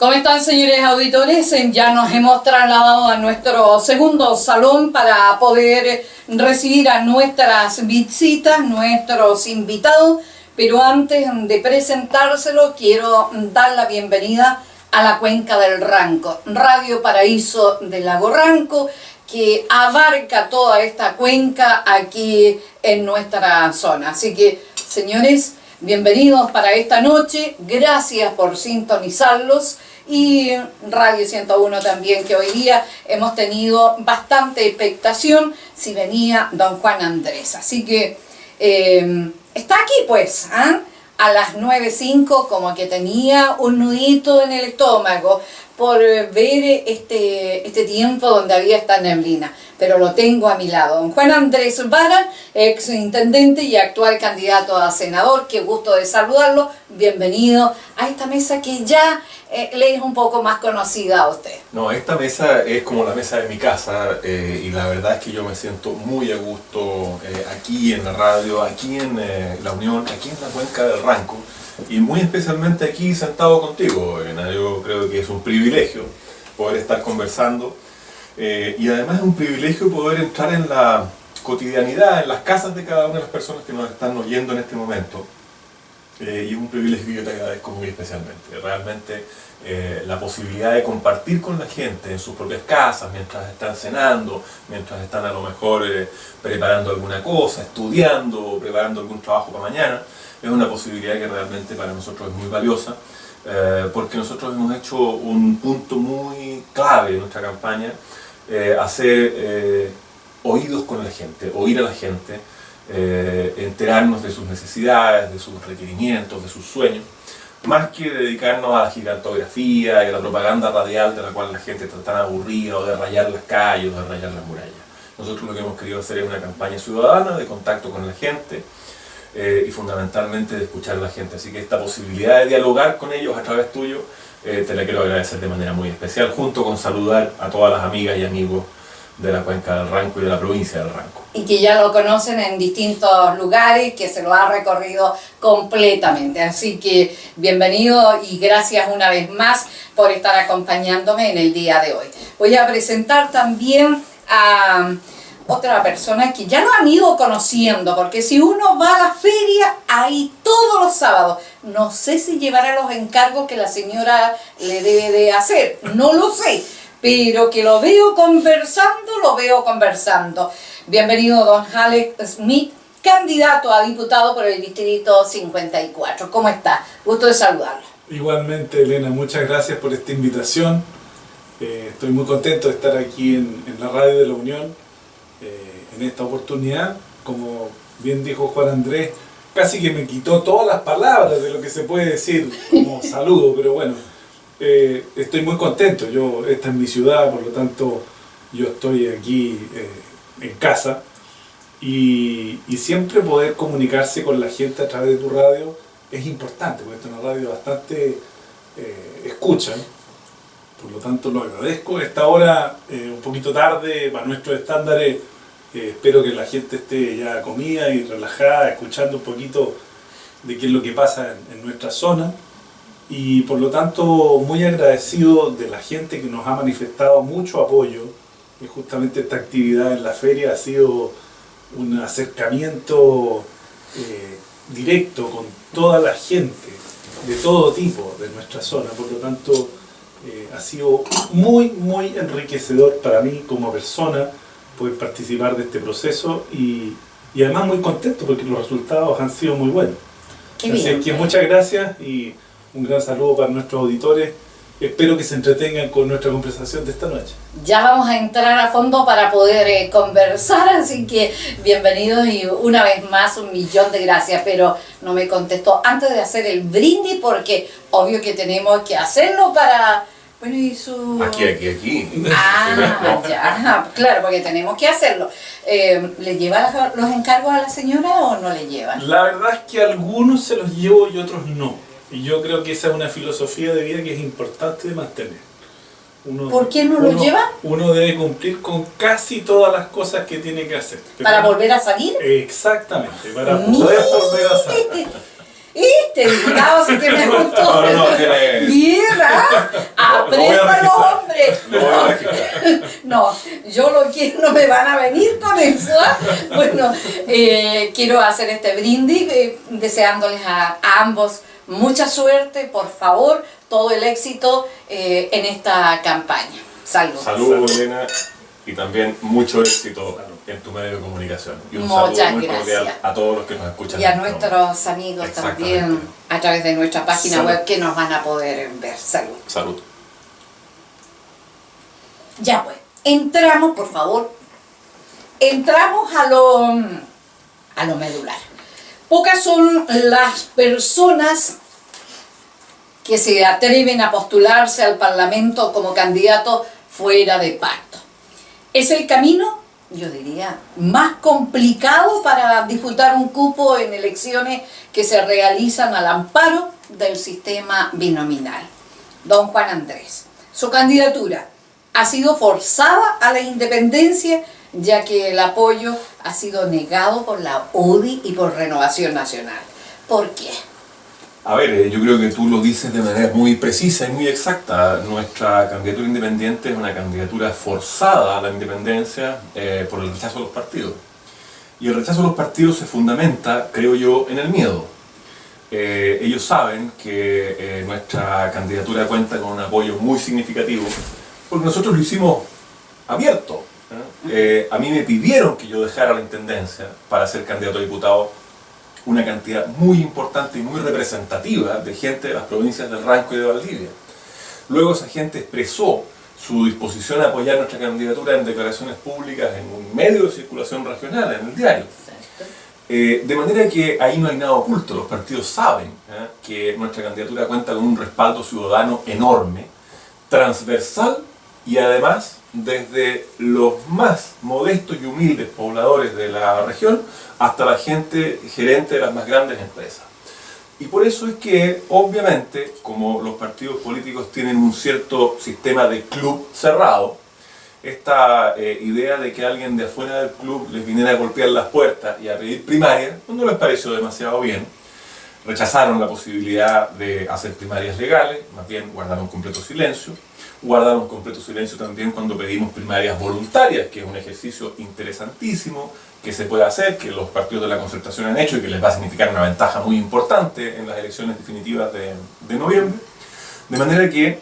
¿Cómo están, señores auditores? Ya nos hemos trasladado a nuestro segundo salón para poder recibir a nuestras visitas, nuestros invitados, pero antes de presentárselo quiero dar la bienvenida a la Cuenca del Ranco, Radio Paraíso del Lago Ranco, que abarca toda esta cuenca aquí en nuestra zona. Así que, señores, bienvenidos para esta noche, gracias por sintonizarlos, y Radio 101 también, que hoy día hemos tenido bastante expectación si venía don Juan Andrés. Así que está aquí pues, a las 9:05, como que tenía un nudito en el estómago por ver este tiempo donde había esta neblina, pero lo tengo a mi lado. Don Juan Andrés Vara, ex intendente y actual candidato a senador, qué gusto de saludarlo, bienvenido a esta mesa que ya le es un poco más conocida a usted. No, esta mesa es como la mesa de mi casa, y la verdad es que yo me siento muy a gusto aquí en la radio, aquí en La Unión, aquí en la Cuenca del Ranco, y muy especialmente aquí sentado contigo, Elena. Yo creo que es un privilegio poder estar conversando, y además es un privilegio poder entrar en la cotidianidad, en las casas de cada una de las personas que nos están oyendo en este momento, y es un privilegio que yo te agradezco muy especialmente. Realmente la posibilidad de compartir con la gente en sus propias casas, mientras están cenando, mientras están a lo mejor preparando alguna cosa, estudiando, preparando algún trabajo para mañana, es una posibilidad que realmente para nosotros es muy valiosa, porque nosotros hemos hecho un punto muy clave en nuestra campaña, hacer oídos con la gente, oír a la gente, enterarnos de sus necesidades, de sus requerimientos, de sus sueños, más que dedicarnos a la gigantografía y a la propaganda radial de la cual la gente está tan aburrida, o de rayar las calles, o de rayar las murallas. Nosotros lo que hemos querido hacer es una campaña ciudadana de contacto con la gente, y fundamentalmente de escuchar a la gente. Así que esta posibilidad de dialogar con ellos a través tuyo, te la quiero agradecer de manera muy especial, junto con saludar a todas las amigas y amigos de la Cuenca del Ranco y de la provincia del Ranco. Y que ya lo conocen en distintos lugares, que se lo ha recorrido completamente. Así que bienvenido y gracias una vez más por estar acompañándome en el día de hoy. Voy a presentar también a otra persona que ya lo han ido conociendo, porque si uno va a la feria, ahí todos los sábados, no sé si llevará los encargos que la señora le debe de hacer, no lo sé, pero que lo veo conversando. Bienvenido don Alex Smith, candidato a diputado por el distrito 54. ¿Cómo está? Gusto de saludarlo. Igualmente, Elena, muchas gracias por esta invitación. Estoy muy contento de estar aquí en la radio de La Unión, en esta oportunidad. Como bien dijo Juan Andrés, casi que me quitó todas las palabras de lo que se puede decir como saludo, pero bueno, estoy muy contento. Esta es mi ciudad, por lo tanto yo estoy aquí en casa, y siempre poder comunicarse con la gente a través de tu radio es importante, porque esta es una radio bastante escucha, por lo tanto lo agradezco. Esta hora, un poquito tarde para nuestros estándares, espero que la gente esté ya comida y relajada, escuchando un poquito de qué es lo que pasa en nuestra zona, y por lo tanto muy agradecido de la gente que nos ha manifestado mucho apoyo. Y justamente esta actividad en la feria ha sido un acercamiento directo con toda la gente de todo tipo de nuestra zona. Por lo tanto ha sido muy enriquecedor para mí como persona poder participar de este proceso, y además muy contento porque los resultados han sido muy buenos. Así que muchas gracias y un gran saludo para nuestros auditores. Espero que se entretengan con nuestra conversación de esta noche. Ya vamos a entrar a fondo para poder conversar, así que bienvenidos y una vez más un millón de gracias, pero no me contestó antes de hacer el brindis, porque obvio que tenemos que hacerlo para... Bueno, y su... Aquí. Ah, ya, claro, porque tenemos que hacerlo. ¿Le lleva los encargos a la señora o no le llevan? La verdad es que algunos se los llevo y otros no. Y yo creo que esa es una filosofía de vida que es importante de mantener. ¿Por qué no lo lleva? Uno debe cumplir con casi todas las cosas que tiene que hacer. ¿Para volver a salir? Exactamente, para poder volver a salir. Este diputado sí que me gustó. Bien, aprendan los hombres. No, yo lo quiero, no me van a venir con eso. Bueno, quiero hacer este brindis deseándoles a ambos mucha suerte, por favor, todo el éxito en esta campaña. Salud. Salud, Elena, y también mucho éxito en tu medio de comunicación. Y un Muchas saludo muy gracias. cordial a todos los que nos escuchan. Y a nuestros amigos también a través de nuestra página Salud. web que nos van a poder ver. Salud. Salud. Ya pues, entramos, por favor, entramos a lo medular. Pocas son las personas que se atreven a postularse al Parlamento como candidato fuera de pacto. Es el camino, yo diría, más complicado para disputar un cupo en elecciones que se realizan al amparo del sistema binominal. Don Juan Andrés, su candidatura ha sido forzada a la independencia, ya que el apoyo ha sido negado por la UDI y por Renovación Nacional. ¿Por qué? A ver, yo creo que tú lo dices de manera muy precisa y muy exacta. Nuestra candidatura independiente es una candidatura forzada a la independencia por el rechazo de los partidos. Y el rechazo de los partidos se fundamenta, creo yo, en el miedo. Ellos saben que nuestra candidatura cuenta con un apoyo muy significativo, porque nosotros lo hicimos abierto. A mí me pidieron que yo dejara la intendencia para ser candidato a diputado una cantidad muy importante y muy representativa de gente de las provincias del Ranco y de Valdivia. Luego esa gente expresó su disposición a apoyar nuestra candidatura en declaraciones públicas en un medio de circulación regional, en el diario. De manera que ahí no hay nada oculto, los partidos saben que nuestra candidatura cuenta con un respaldo ciudadano enorme, transversal y además desde los más modestos y humildes pobladores de la región hasta la gente gerente de las más grandes empresas. Y por eso es que, obviamente, como los partidos políticos tienen un cierto sistema de club cerrado, esta idea de que alguien de afuera del club les viniera a golpear las puertas y a pedir primarias, no les pareció demasiado bien. Rechazaron la posibilidad de hacer primarias legales, más bien guardaron completo silencio. Guardaron completo silencio también cuando pedimos primarias voluntarias, que es un ejercicio interesantísimo que se puede hacer, que los partidos de la concertación han hecho y que les va a significar una ventaja muy importante en las elecciones definitivas de noviembre. De manera que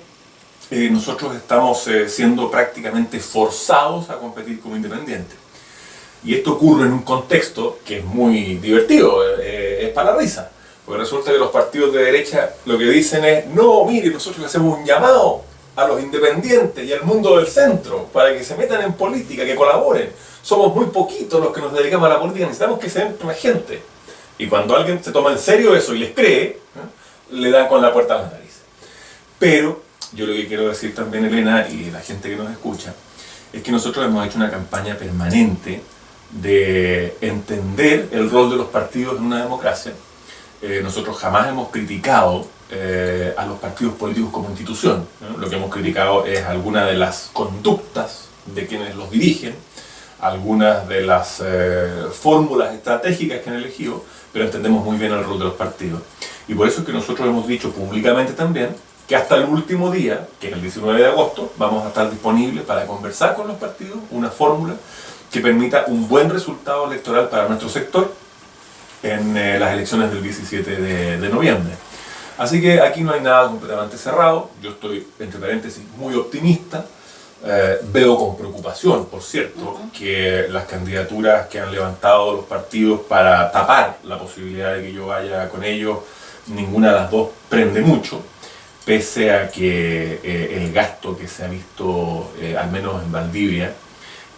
nosotros estamos siendo prácticamente forzados a competir como independientes. Y esto ocurre en un contexto que es muy divertido, es para la risa. Porque resulta que los partidos de derecha lo que dicen es: no, mire, nosotros le hacemos un llamado a los independientes y al mundo del centro para que se metan en política, que colaboren. Somos muy poquitos los que nos dedicamos a la política, necesitamos que se entre más gente. Y cuando alguien se toma en serio eso y les cree, le dan con la puerta a las narices. Pero yo lo que quiero decir también, Elena, y la gente que nos escucha, es que nosotros hemos hecho una campaña permanente de entender el rol de los partidos en una democracia. Nosotros jamás hemos criticado a los partidos políticos como institución, ¿no? Lo que hemos criticado es algunas de las conductas de quienes los dirigen, algunas de las fórmulas estratégicas que han elegido, pero entendemos muy bien el rol de los partidos. Y por eso es que nosotros hemos dicho públicamente también que hasta el último día, que es el 19 de agosto, vamos a estar disponibles para conversar con los partidos una fórmula que permita un buen resultado electoral para nuestro sector en las elecciones del 17 de noviembre. Así que aquí no hay nada completamente cerrado. Yo estoy, entre paréntesis, muy optimista. Veo con preocupación, por cierto, que las candidaturas que han levantado los partidos para tapar la posibilidad de que yo vaya con ellos, ninguna de las dos prende mucho, pese a que el gasto que se ha visto, al menos en Valdivia,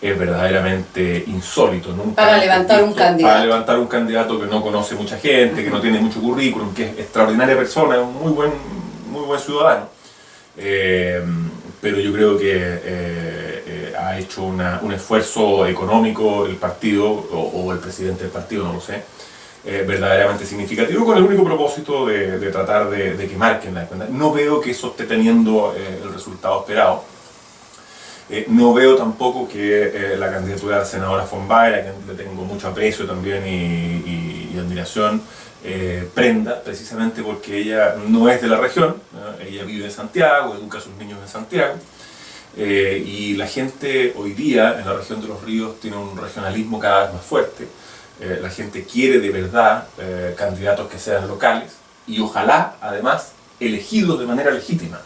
es verdaderamente insólito. Nunca Para levantar un candidato. Para levantar un candidato que no conoce mucha gente, que no tiene mucho currículum, que es extraordinaria persona, es un muy buen ciudadano. Pero yo creo que ha hecho un esfuerzo económico el partido, o el presidente del partido, no lo sé, verdaderamente significativo, con el único propósito de tratar de que marquen la cuenta. No veo que eso esté teniendo el resultado esperado. No veo tampoco que la candidatura de la senadora von Baer, a quien le tengo mucho aprecio también y admiración, prenda, precisamente porque ella no es de la región, ella vive en Santiago, educa a sus niños en Santiago, y la gente hoy día en la región de Los Ríos tiene un regionalismo cada vez más fuerte. La gente quiere de verdad candidatos que sean locales y ojalá además elegidos de manera legítima.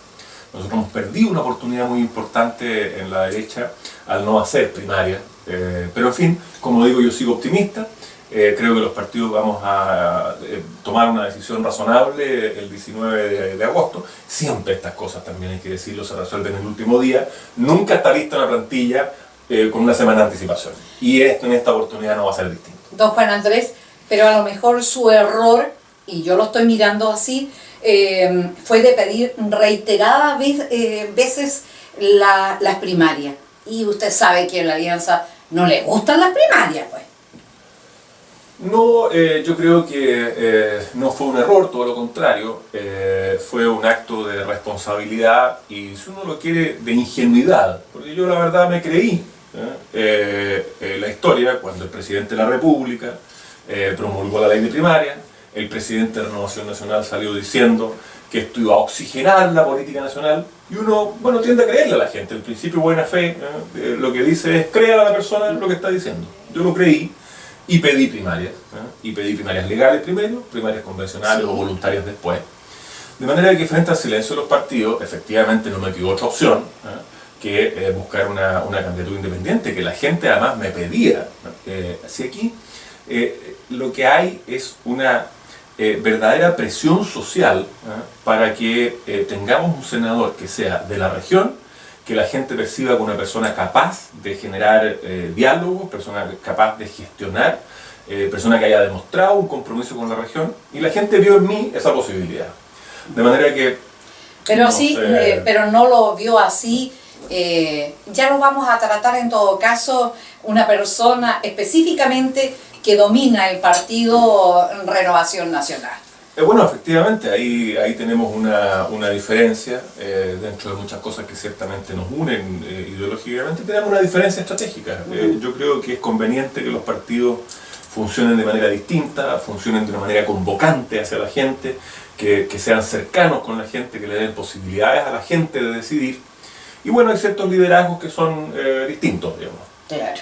Nosotros hemos perdido una oportunidad muy importante en la derecha al no hacer primaria, pero en fin, como digo, yo sigo optimista. Creo que los partidos vamos a tomar una decisión razonable el 19 de agosto. Siempre estas cosas, también hay que decirlo, se resuelven en el último día. Nunca está lista una plantilla con una semana de anticipación. Y en esta oportunidad no va a ser distinto. Don Juan Andrés, pero a lo mejor su error, y yo lo estoy mirando así, fue de pedir reiteradas veces las primarias. Y usted sabe que en la Alianza no le gustan las primarias, pues. No, yo creo que no fue un error, todo lo contrario, fue un acto de responsabilidad y, si uno lo quiere, de ingenuidad, porque yo la verdad me creí la historia cuando el presidente de la República promulgó la ley de primaria. El presidente de Renovación Nacional salió diciendo que esto iba a oxigenar la política nacional y uno, bueno, tiende a creerle a la gente. El principio de buena fe lo que dice es creer a la persona lo que está diciendo. Yo lo creí y pedí primarias, y pedí primarias legales primero, primarias convencionales o voluntarias después. De manera que frente al silencio de los partidos, efectivamente no me quedó otra opción que buscar una candidatura independiente, que la gente además me pedía. Así aquí lo que hay es una verdadera presión social para que tengamos un senador que sea de la región, que la gente perciba como una persona capaz de generar diálogos, persona capaz de gestionar, persona que haya demostrado un compromiso con la región, y la gente vio en mí esa posibilidad. De manera que... Pero, no así, sé, pero no lo vio así. Ya lo vamos a tratar en todo caso una persona específicamente que domina el partido Renovación Nacional. Bueno, efectivamente, ahí tenemos una diferencia, dentro de muchas cosas que ciertamente nos unen ideológicamente, tenemos una diferencia estratégica. Yo creo que es conveniente que los partidos funcionen de manera distinta, funcionen de una manera convocante hacia la gente, que sean cercanos con la gente, que le den posibilidades a la gente de decidir. Y bueno, hay ciertos liderazgos que son distintos, digamos. Claro.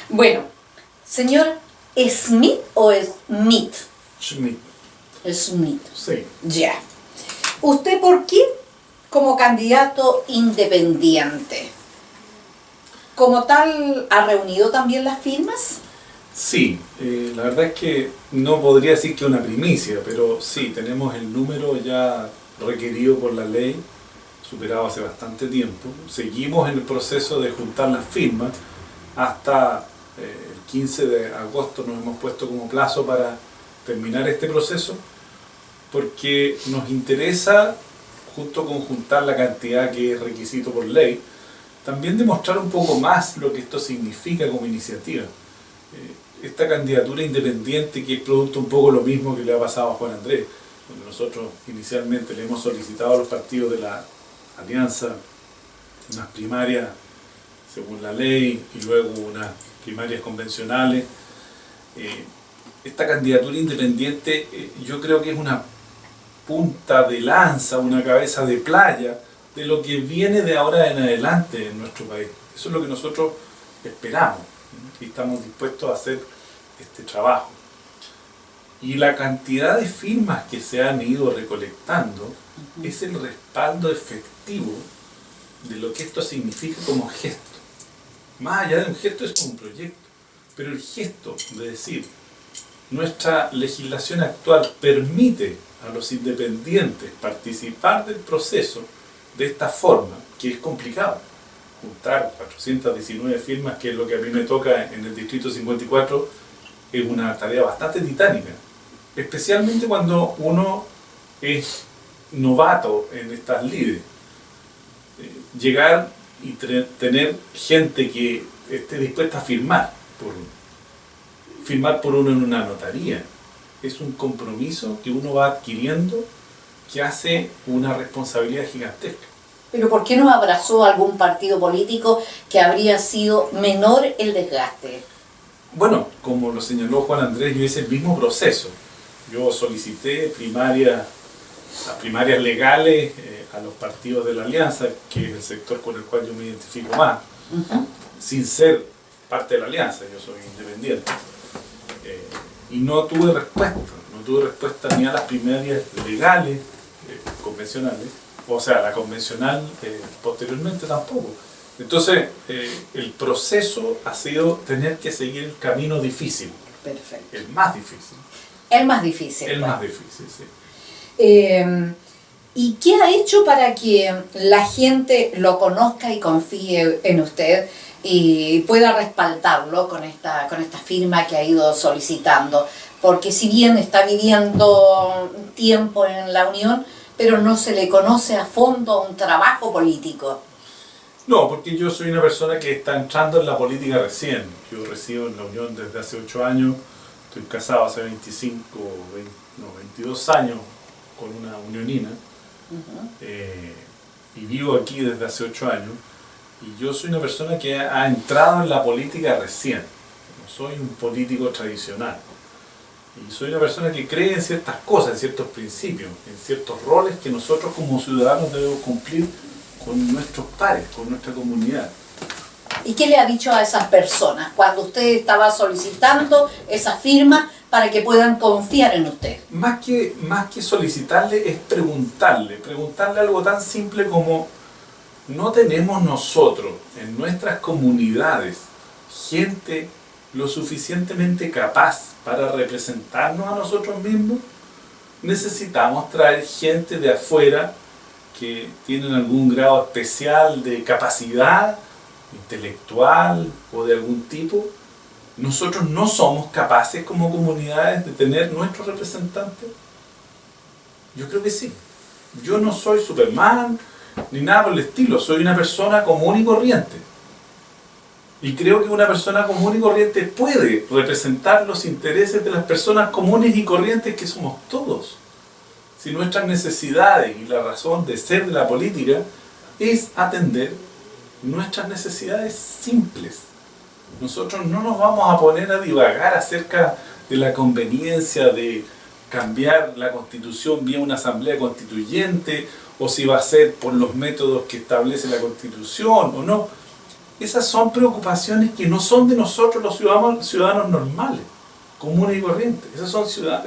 Bueno, señor, ¿Smith o Smith? Schmidt. Smith. Sí. Ya. ¿Usted por qué como candidato independiente? ¿Como tal ha reunido también las firmas? Sí, la verdad es que no podría decir que una primicia, pero sí, tenemos el número ya requerido por la ley, superado hace bastante tiempo. Seguimos en el proceso de juntar las firmas. Hasta el 15 de agosto nos hemos puesto como plazo para terminar este proceso, porque nos interesa, junto con juntar la cantidad que es requisito por ley, también demostrar un poco más lo que esto significa como iniciativa. Esta candidatura independiente, que es producto un poco lo mismo que le ha pasado a Juan Andrés, donde nosotros inicialmente le hemos solicitado a los partidos de la Alianza unas primarias según la ley y luego unas primarias convencionales. Esta candidatura independiente yo creo que es una punta de lanza, una cabeza de playa de lo que viene de ahora en adelante en nuestro país. Eso es lo que nosotros esperamos y estamos dispuestos a hacer este trabajo. Y la cantidad de firmas que se han ido recolectando es el respaldo efectivo de lo que esto significa como gesto. Más allá de un gesto, es un proyecto. Pero el gesto de decir, nuestra legislación actual permite a los independientes participar del proceso de esta forma, que es complicado. Juntar 419 firmas, que es lo que a mí me toca en el Distrito 54, es una tarea bastante titánica. Especialmente cuando uno es novato en estas lides. Llegar y tener gente que esté dispuesta a firmar por uno en una notaría, es un compromiso que uno va adquiriendo que hace una responsabilidad gigantesca. ¿Pero por qué no abrazó algún partido político que habría sido menor el desgaste? Bueno, como lo señaló Juan Andrés, yo hice el mismo proceso. Yo solicité las primarias legales a los partidos de la Alianza, que es el sector con el cual yo me identifico más, sin ser parte de la Alianza, yo soy independiente. Y no tuve respuesta ni a las primarias legales, convencionales, o sea, la convencional posteriormente tampoco. Entonces, el proceso ha sido tener que seguir el camino difícil. Perfecto. El más difícil. El más difícil. El bueno. más difícil, sí. ¿Y qué ha hecho para que la gente lo conozca y confíe en usted y pueda respaldarlo con esta firma que ha ido solicitando? Porque si bien está viviendo tiempo en la Unión, pero no se le conoce a fondo un trabajo político. No, porque yo soy una persona que está entrando en la política recién. Yo resido en la Unión desde hace 8 años, estoy casado hace 22 años con una unionina, y vivo aquí desde hace 8 años, y yo soy una persona que ha entrado en la política recién, no soy un político tradicional, y soy una persona que cree en ciertas cosas, en ciertos principios, en ciertos roles que nosotros como ciudadanos debemos cumplir con nuestros pares, con nuestra comunidad. ¿Y qué le ha dicho a esas personas cuando usted estaba solicitando esa firma para que puedan confiar en usted? Más que solicitarle es preguntarle algo tan simple como: ¿no tenemos nosotros en nuestras comunidades gente lo suficientemente capaz para representarnos a nosotros mismos? Necesitamos traer gente de afuera que tienen algún grado especial de capacidad intelectual o de algún tipo. ¿Nosotros no somos capaces como comunidades de tener nuestros representantes? Yo creo que sí. Yo no soy Superman ni nada por el estilo, soy una persona común y corriente. Y creo que una persona común y corriente puede representar los intereses de las personas comunes y corrientes que somos todos. Si nuestras necesidades y la razón de ser de la política es atender nuestras necesidades simples. Nosotros no nos vamos a poner a divagar acerca de la conveniencia de cambiar la Constitución vía una asamblea constituyente, o si va a ser por los métodos que establece la Constitución o no. Esas son preocupaciones que no son de nosotros los ciudadanos normales, comunes y corrientes. Esas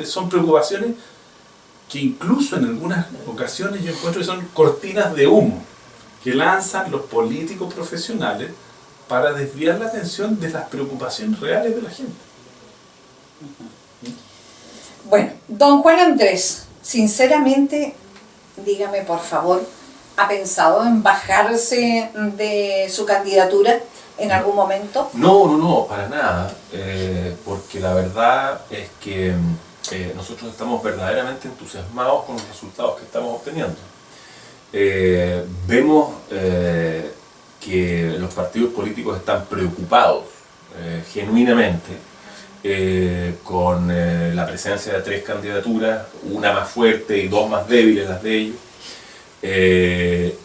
son preocupaciones que incluso en algunas ocasiones yo encuentro que son cortinas de humo que lanzan los políticos profesionales para desviar la atención de las preocupaciones reales de la gente. Bueno, don Juan Andrés, sinceramente, dígame por favor, ¿ha pensado en bajarse de su candidatura en algún momento? No, para nada, porque la verdad es que nosotros estamos verdaderamente entusiasmados con los resultados que estamos obteniendo. Vemos que los partidos políticos están preocupados genuinamente con la presencia de 3 candidaturas, una más fuerte y 2 más débiles, las de ellos,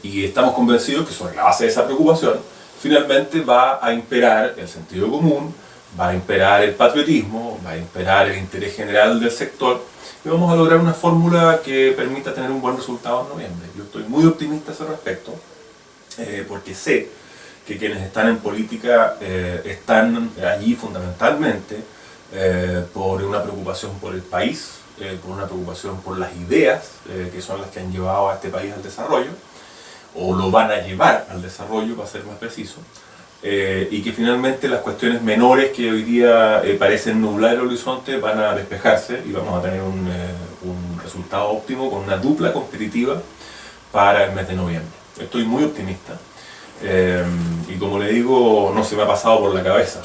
y estamos convencidos que sobre la base de esa preocupación finalmente va a imperar el sentido común, va a imperar el patriotismo, va a imperar el interés general del sector, y vamos a lograr una fórmula que permita tener un buen resultado en noviembre. Yo estoy muy optimista a ese respecto, porque sé que quienes están en política están allí fundamentalmente por una preocupación por el país, por una preocupación por las ideas que son las que han llevado a este país al desarrollo, o lo van a llevar al desarrollo, para ser más preciso, y que finalmente las cuestiones menores que hoy día parecen nublar el horizonte van a despejarse y vamos a tener un resultado óptimo con una dupla competitiva para el mes de noviembre. Estoy muy optimista y como le digo, no se me ha pasado por la cabeza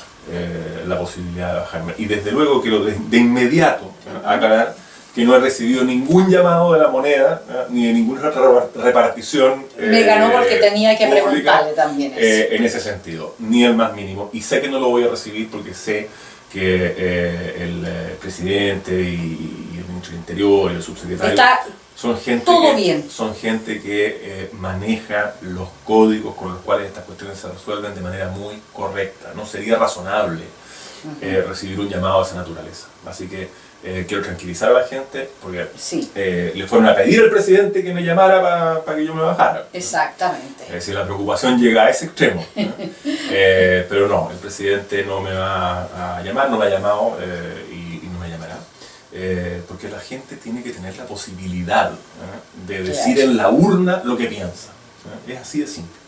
la posibilidad de bajarme. Y desde luego quiero de inmediato aclarar que no he recibido ningún llamado de la moneda, ni de ninguna otra repartición Me ganó porque tenía que pública, preguntarle también eso. en ese sentido, ni el más mínimo. Y sé que no lo voy a recibir porque sé que el presidente y el ministro del Interior y el subsecretario son gente que maneja los códigos con los cuales estas cuestiones se resuelven de manera muy correcta. No sería razonable recibir un llamado de esa naturaleza. Así que quiero tranquilizar a la gente, porque Sí. le fueron a pedir al presidente que me llamara para que yo me bajara. Exactamente. Es decir, la preocupación llega a ese extremo. Pero no, el presidente no me va a llamar, no me ha llamado y no me llamará. Porque la gente tiene que tener la posibilidad de decir en la urna lo que piensa. Es así de simple.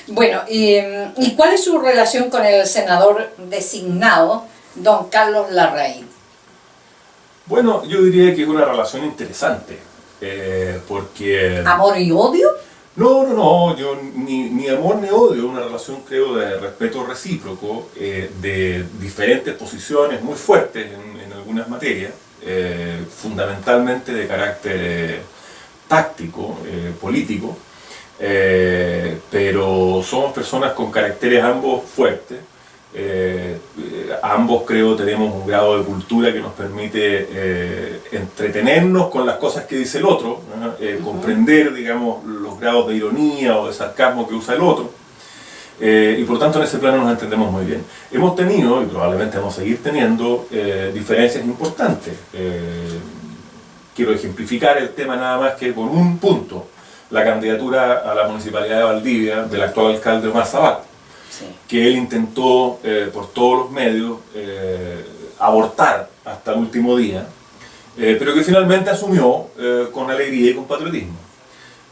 Bueno, ¿y cuál es su relación con el senador designado, don Carlos Larraín? Bueno, yo diría que es una relación interesante, porque... ¿Amor y odio? No, yo ni amor ni odio, una relación creo de respeto recíproco, de diferentes posiciones muy fuertes en algunas materias, fundamentalmente de carácter táctico, político, pero somos personas con caracteres ambos fuertes. Ambos creo tenemos un grado de cultura que nos permite entretenernos con las cosas que dice el otro, comprender, digamos, los grados de ironía o de sarcasmo que usa el otro, y por tanto en ese plano nos entendemos muy bien. Hemos tenido, y probablemente vamos a seguir teniendo, diferencias importantes. Quiero ejemplificar el tema nada más que con un punto: la candidatura a la Municipalidad de Valdivia del actual alcalde Omar Sabat, que él intentó por todos los medios abortar hasta el último día, pero que finalmente asumió con alegría y con patriotismo.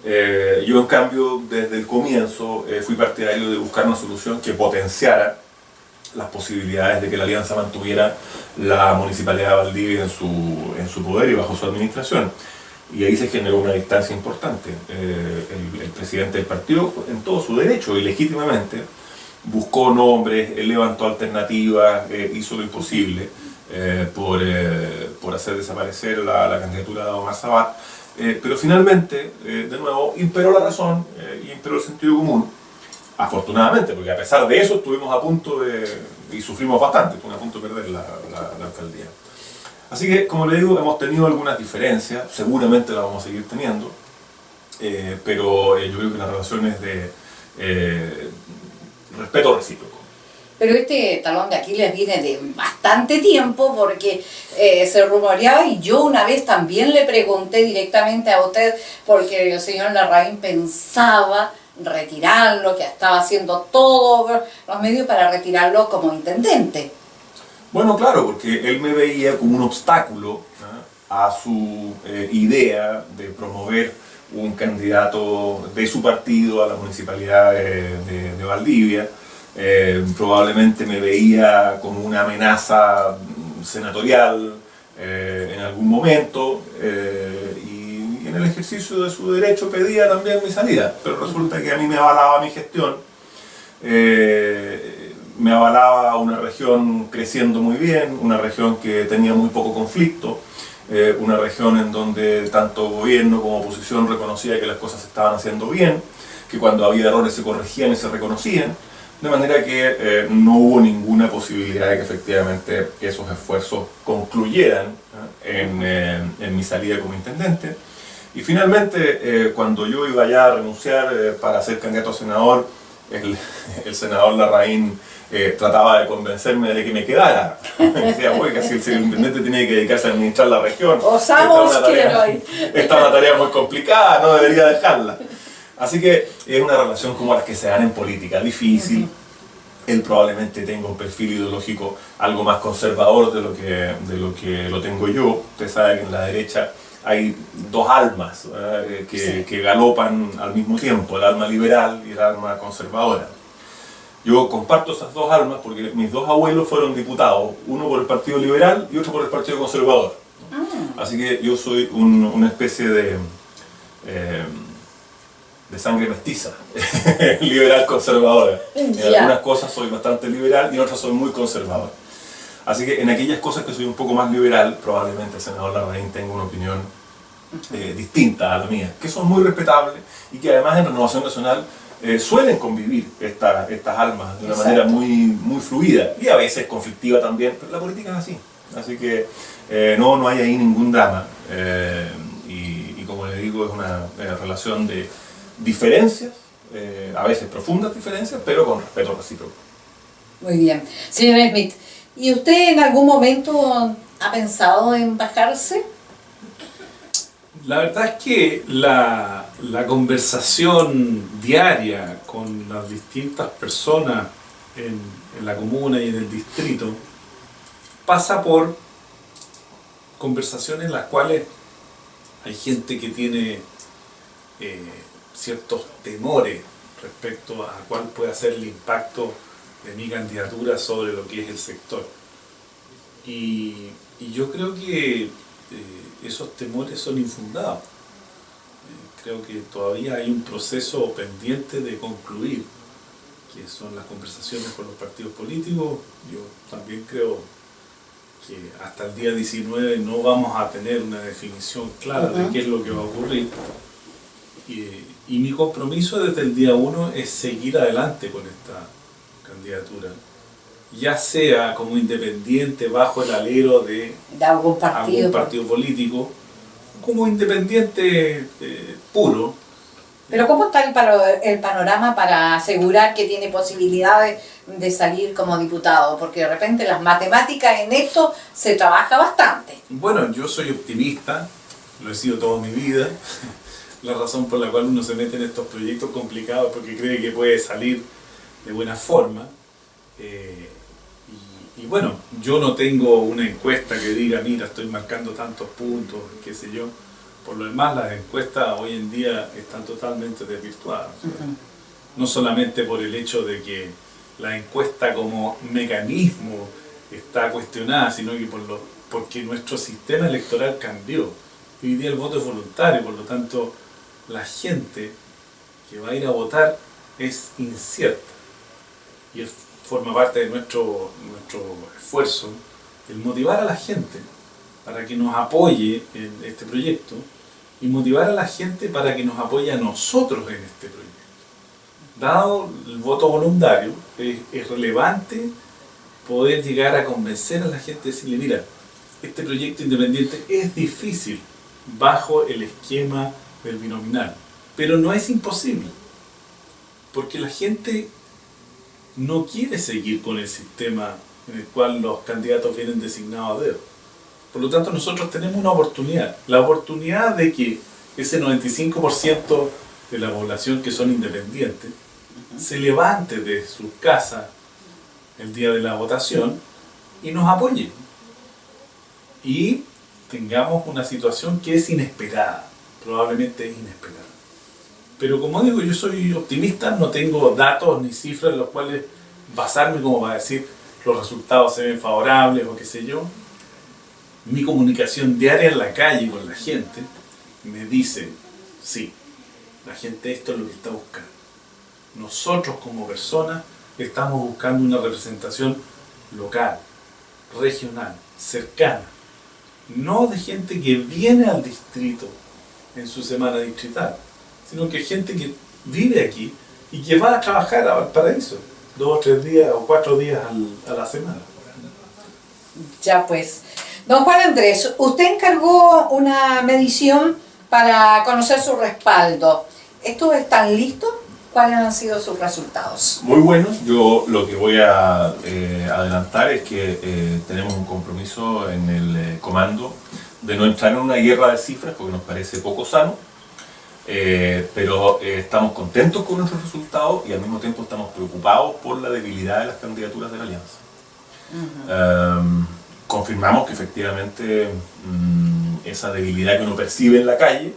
Yo en cambio desde el comienzo fui partidario de buscar una solución que potenciara las posibilidades de que la Alianza mantuviera la Municipalidad de Valdivia en su poder y bajo su administración. Y ahí se generó una distancia importante. El presidente del partido, en todo su derecho y legítimamente, buscó nombres, él levantó alternativas, hizo lo imposible por hacer desaparecer la candidatura de Omar Sabat, pero finalmente, de nuevo, imperó la razón y imperó el sentido común, afortunadamente, porque a pesar de eso estuvimos a punto y sufrimos bastante, estuvimos a punto de perder la alcaldía. Así que, como le digo, hemos tenido algunas diferencias, seguramente las vamos a seguir teniendo, pero yo creo que la relación es de respeto recíproco. Pero este talón de Aquiles viene de bastante tiempo, porque se rumoreaba, y yo una vez también le pregunté directamente a usted, porque el señor Larraín pensaba retirarlo, que estaba haciendo todos los medios para retirarlo como intendente. Bueno, claro, porque él me veía como un obstáculo a su idea de promover un candidato de su partido a la municipalidad de Valdivia. Probablemente me veía como una amenaza senatorial en algún momento, y en el ejercicio de su derecho pedía también mi salida, pero resulta que a mí me avalaba mi gestión, me avalaba una región creciendo muy bien, una región que tenía muy poco conflicto, una región en donde tanto gobierno como oposición reconocía que las cosas se estaban haciendo bien, que cuando había errores se corregían y se reconocían, de manera que no hubo ninguna posibilidad de que efectivamente esos esfuerzos concluyeran en mi salida como intendente. Y finalmente, cuando yo iba ya a renunciar para ser candidato a senador, el senador Larraín trataba de convencerme de que me quedara. Me decía, oiga, si el intendente tiene que dedicarse a administrar la región, esta es una tarea muy complicada, no debería dejarla. Así que es una relación como las que se dan en política, difícil. Él probablemente tenga un perfil ideológico algo más conservador de lo que lo tengo yo. Usted sabe que en la derecha hay dos almas que galopan al mismo tiempo, el alma liberal y el alma conservadora. Yo comparto esas dos almas porque mis dos abuelos fueron diputados, uno por el Partido Liberal y otro por el Partido Conservador. Así que yo soy una especie de sangre mestiza, liberal conservadora. En algunas cosas soy bastante liberal y en otras soy muy conservador. Así que en aquellas cosas que soy un poco más liberal, probablemente el senador Larraín tenga una opinión distinta a la mía, que son muy respetables y que además en Renovación Nacional suelen convivir estas almas de una manera muy fluida y a veces conflictiva también, pero la política es así. Así que no hay ahí ningún drama y como le digo, es una relación de diferencias, a veces profundas diferencias, pero con respeto recíproco. Muy bien. Señor Smith, ¿y usted en algún momento ¿Ha pensado en bajarse? La verdad es que la conversación diaria con las distintas personas en la comuna y en el distrito pasa por conversaciones en las cuales hay gente que tiene ciertos temores respecto a cuál puede ser el impacto de mi candidatura sobre lo que es el sector. Y yo creo que esos temores son infundados. Creo que todavía hay un proceso pendiente de concluir, que son las conversaciones con los partidos políticos. Yo también creo que hasta el día 19 no vamos a tener una definición clara de qué es lo que va a ocurrir. Y mi compromiso desde el día 1 es seguir adelante con esta candidatura, ya sea como independiente bajo el alero de algún partido político, como independiente puro. Pero ¿cómo está el panorama para asegurar que tiene posibilidades de salir como diputado? Porque de repente las matemáticas en esto se trabaja bastante. Bueno, yo soy optimista, lo he sido toda mi vida. La razón por la cual uno se mete en estos proyectos complicados es porque cree que puede salir de buena forma. Y bueno, yo no tengo una encuesta que diga, mira, estoy marcando tantos puntos, qué sé yo. Por lo demás, las encuestas hoy en día están totalmente desvirtuadas. O sea, no solamente por el hecho de que la encuesta como mecanismo está cuestionada, sino que porque nuestro sistema electoral cambió. Hoy día el voto es voluntario, por lo tanto, la gente que va a ir a votar es incierta. Y forma parte de nuestro esfuerzo el motivar a la gente para que nos apoye en este proyecto y motivar a la gente para que nos apoye a nosotros en este proyecto. Dado el voto voluntario, es relevante poder llegar a convencer a la gente de decirle, mira, este proyecto independiente es difícil bajo el esquema del binominal, pero no es imposible, porque la gente no quiere seguir con el sistema en el cual los candidatos vienen designados a dedo. Por lo tanto, nosotros tenemos una oportunidad, la oportunidad de que ese 95% de la población que son independientes se levante de sus casas el día de la votación y nos apoye. Y tengamos una situación que es inesperada, probablemente es inesperada. Pero como digo, yo soy optimista, no tengo datos ni cifras en los cuales basarme como para decir los resultados se ven favorables o qué sé yo. Mi comunicación diaria en la calle con la gente me dice, sí, la gente esto es lo que está buscando. Nosotros como personas estamos buscando una representación local, regional, cercana. No de gente que viene al distrito en su semana distrital, sino que gente que vive aquí y que va a trabajar a Valparaíso 2 o 3 días o 4 días a la semana. Ya pues. Don Juan Andrés, usted encargó una medición para conocer su respaldo. ¿Estos están listos? ¿Cuáles han sido sus resultados? Muy buenos. Yo lo que voy a adelantar es que tenemos un compromiso en el comando de no entrar en una guerra de cifras porque nos parece poco sano, pero estamos contentos con nuestros resultados y al mismo tiempo estamos preocupados por la debilidad de las candidaturas de la alianza. Confirmamos que efectivamente esa debilidad que uno percibe en la calle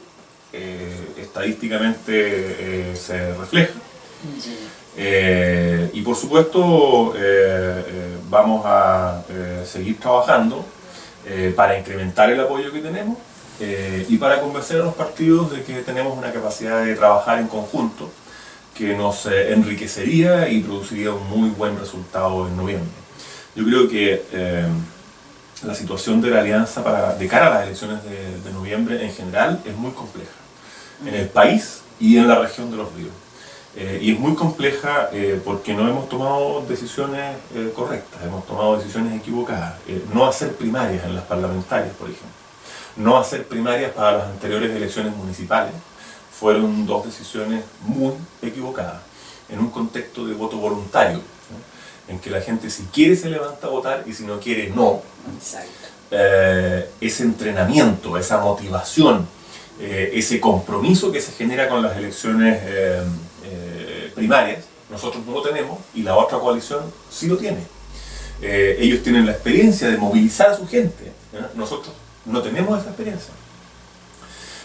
estadísticamente se refleja. Y por supuesto vamos a seguir trabajando para incrementar el apoyo que tenemos y para convencer a los partidos de que tenemos una capacidad de trabajar en conjunto que nos enriquecería y produciría un muy buen resultado en noviembre. Yo creo que la situación de la alianza de cara a las elecciones de noviembre en general es muy compleja en el país y en la región de los ríos. Y es muy compleja porque no hemos tomado decisiones correctas, hemos tomado decisiones equivocadas. No hacer primarias en las parlamentarias, por ejemplo, no hacer primarias para las anteriores elecciones municipales, fueron 2 decisiones muy equivocadas en un contexto de voto voluntario, ¿no? En que la gente si quiere se levanta a votar y si no quiere no. Exacto. ese entrenamiento, esa motivación, ese compromiso que se genera con las elecciones primarias, nosotros no lo tenemos y la otra coalición sí lo tiene. Ellos tienen la experiencia de movilizar a su gente, nosotros no tenemos esa experiencia.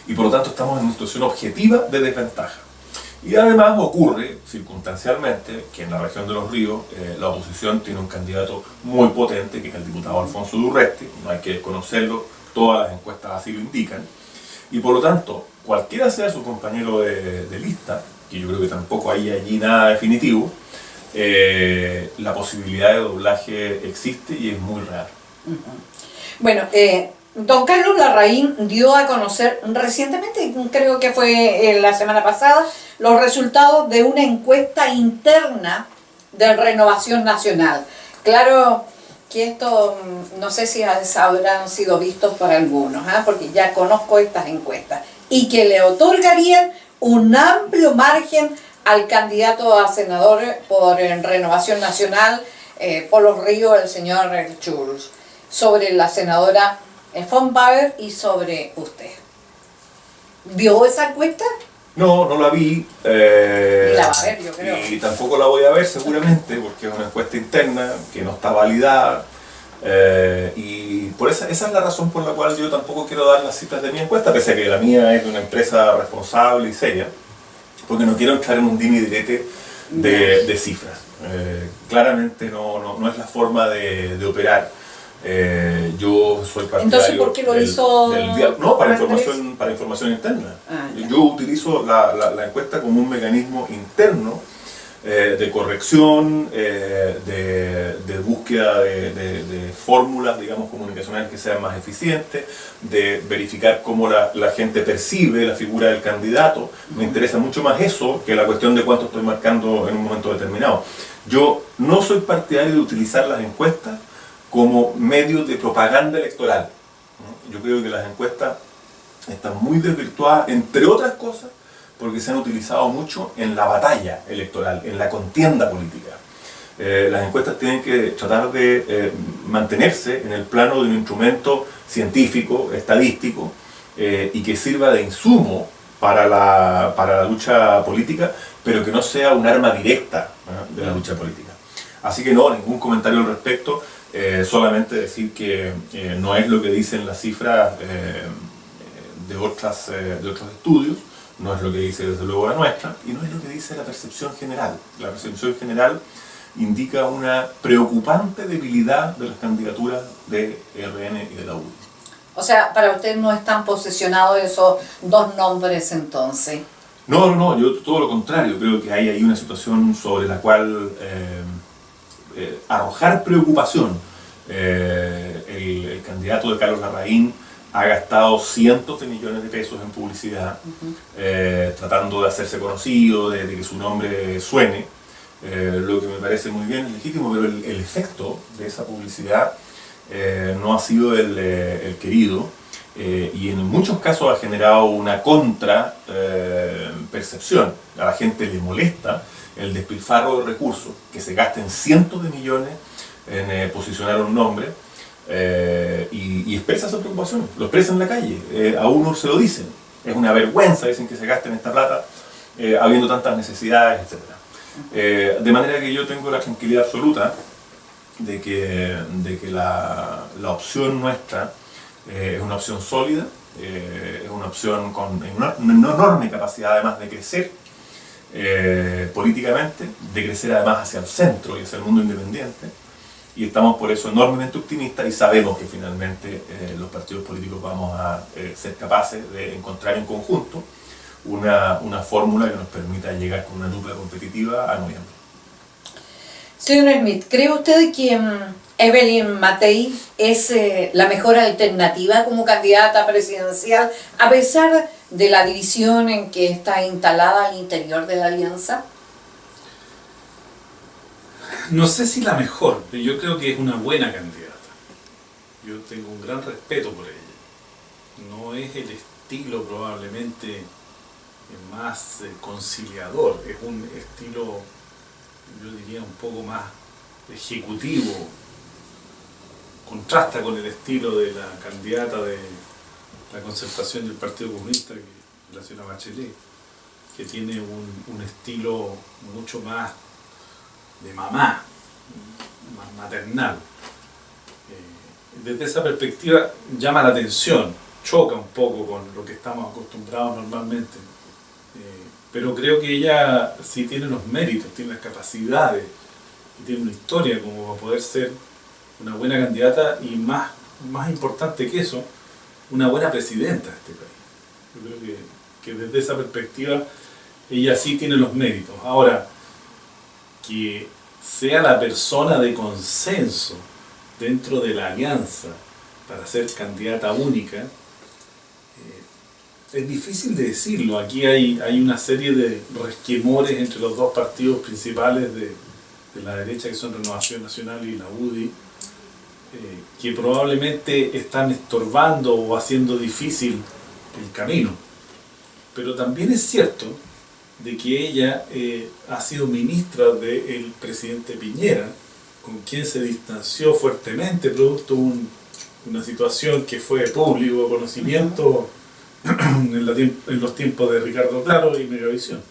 Y por lo tanto estamos en una situación objetiva de desventaja. Y además ocurre, circunstancialmente, que en la región de Los Ríos la oposición tiene un candidato muy potente, que es el diputado Alfonso Durresti, no hay que desconocerlo, todas las encuestas así lo indican, y por lo tanto, cualquiera sea su compañero de lista, que yo creo que tampoco hay allí nada definitivo, la posibilidad de doblaje existe y es muy real. Bueno, don Carlos Larraín dio a conocer recientemente, creo que fue la semana pasada, los resultados de una encuesta interna de Renovación Nacional. Claro que esto no sé si habrán sido vistos por algunos, porque ya conozco estas encuestas, y que le otorgarían un amplio margen al candidato a senador por Renovación Nacional por Los Ríos, el señor Schulz, sobre la senadora von Baer y sobre usted. ¿Vio esa encuesta? No, no la vi. Y la va a ver, yo creo. Y tampoco la voy a ver seguramente, porque es una encuesta interna que no está validada. Y por esa es la razón por la cual yo tampoco quiero dar las cifras de mi encuesta, pese a que la mía es de una empresa responsable y seria, porque no quiero entrar en un dime y direte de cifras. Claramente no es la forma de operar. Yo soy partidario. Entonces, ¿por qué lo hizo? No, para información interna. Ya. Yo utilizo la encuesta como un mecanismo interno de corrección, de búsqueda de fórmulas, digamos, comunicacionales que sean más eficientes, de verificar cómo la gente percibe la figura del candidato. Me interesa mucho más eso que la cuestión de cuánto estoy marcando en un momento determinado. Yo no soy partidario de utilizar las encuestas como medios de propaganda electoral. Yo creo que las encuestas están muy desvirtuadas, entre otras cosas, porque se han utilizado mucho en la batalla electoral, en la contienda política. Las encuestas tienen que tratar de mantenerse en el plano de un instrumento científico, estadístico, y que sirva de insumo para la lucha política, pero que no sea un arma directa de la lucha política. Así que no, ningún comentario al respecto. Solamente decir que no es lo que dicen las cifras de otros estudios, no es lo que dice desde luego la nuestra, y no es lo que dice la percepción general. La percepción general indica una preocupante debilidad de las candidaturas de RN y de la UDI. O sea, para usted no están posesionados esos dos nombres entonces. No, yo todo lo contrario, creo que hay ahí una situación sobre la cual arrojar preocupación. El candidato de Carlos Larraín ha gastado cientos de millones de pesos en publicidad, tratando de hacerse conocido, de que su nombre suene, lo que me parece muy bien, legítimo, pero el efecto de esa publicidad no ha sido el querido, y en muchos casos ha generado una contra percepción. A la gente le molesta el despilfarro de recursos, que se gasten cientos de millones en posicionar un nombre, y expresa esa preocupación, lo expresa en la calle, a uno se lo dicen, es una vergüenza, dicen, que se gasten esta plata habiendo tantas necesidades, etc. De manera que yo tengo la tranquilidad absoluta de que la opción nuestra es una opción sólida, es una opción con una enorme capacidad además de crecer políticamente, de crecer además hacia el centro y hacia el mundo independiente, y estamos por eso enormemente optimistas y sabemos que finalmente los partidos políticos vamos a ser capaces de encontrar en conjunto una fórmula que nos permita llegar con una dupla competitiva a noviembre. Señor Smith, ¿cree usted que Evelyn Matei es la mejor alternativa como candidata presidencial a pesar de la división en que está instalada al interior de la alianza? No sé si la mejor, pero yo creo que es una buena candidata. Yo tengo un gran respeto por ella. No es el estilo probablemente más conciliador, es un estilo, yo diría, un poco más ejecutivo, contrasta con el estilo de la candidata de la Concertación del Partido Comunista, que es la señora Bachelet, que tiene un estilo mucho más de mamá, más maternal. Desde esa perspectiva llama la atención, choca un poco con lo que estamos acostumbrados normalmente. Pero creo que ella sí tiene los méritos, tiene las capacidades y tiene una historia como para poder ser una buena candidata y más importante que eso, una buena presidenta de este país. Yo creo que desde esa perspectiva ella sí tiene los méritos. Ahora, que sea la persona de consenso dentro de la alianza para ser candidata única, es difícil de decirlo. Aquí hay una serie de resquemores entre los dos partidos principales de la derecha, que son Renovación Nacional y la UDI, que probablemente están estorbando o haciendo difícil el camino. Pero también es cierto de que ella ha sido ministra del presidente Piñera, con quien se distanció fuertemente producto de una situación que fue público conocimiento en los tiempos de Ricardo Claro y Megavisión.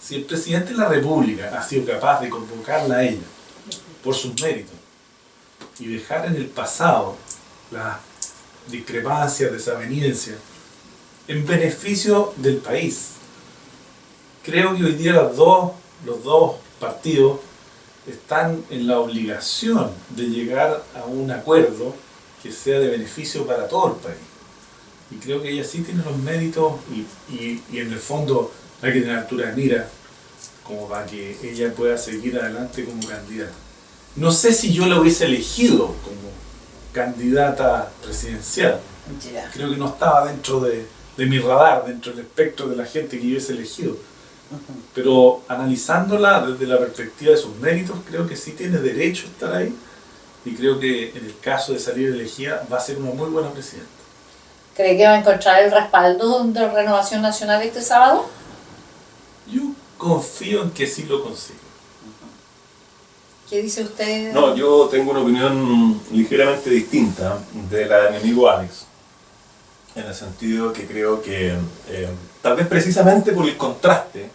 Si el presidente de la República ha sido capaz de convocarla a ella por sus méritos y dejar en el pasado las discrepancias, desavenencias, en beneficio del país, creo que hoy día los dos partidos están en la obligación de llegar a un acuerdo que sea de beneficio para todo el país. Y creo que ella sí tiene los méritos y en el fondo hay que tener altura de mira como para que ella pueda seguir adelante como candidata. No sé si yo la hubiese elegido como candidata presidencial. Ya. Creo que no estaba dentro de mi radar, dentro del espectro de la gente que yo hubiese elegido. Pero analizándola desde la perspectiva de sus méritos, creo que sí tiene derecho a estar ahí. Y creo que en el caso de salir elegida va a ser una muy buena presidenta. ¿Cree que va a encontrar el respaldo de Renovación Nacional este sábado? Yo confío en que sí lo consiga. ¿Qué dice usted? No, yo tengo una opinión ligeramente distinta de la de mi amigo Alex, en el sentido que creo que tal vez precisamente por el contraste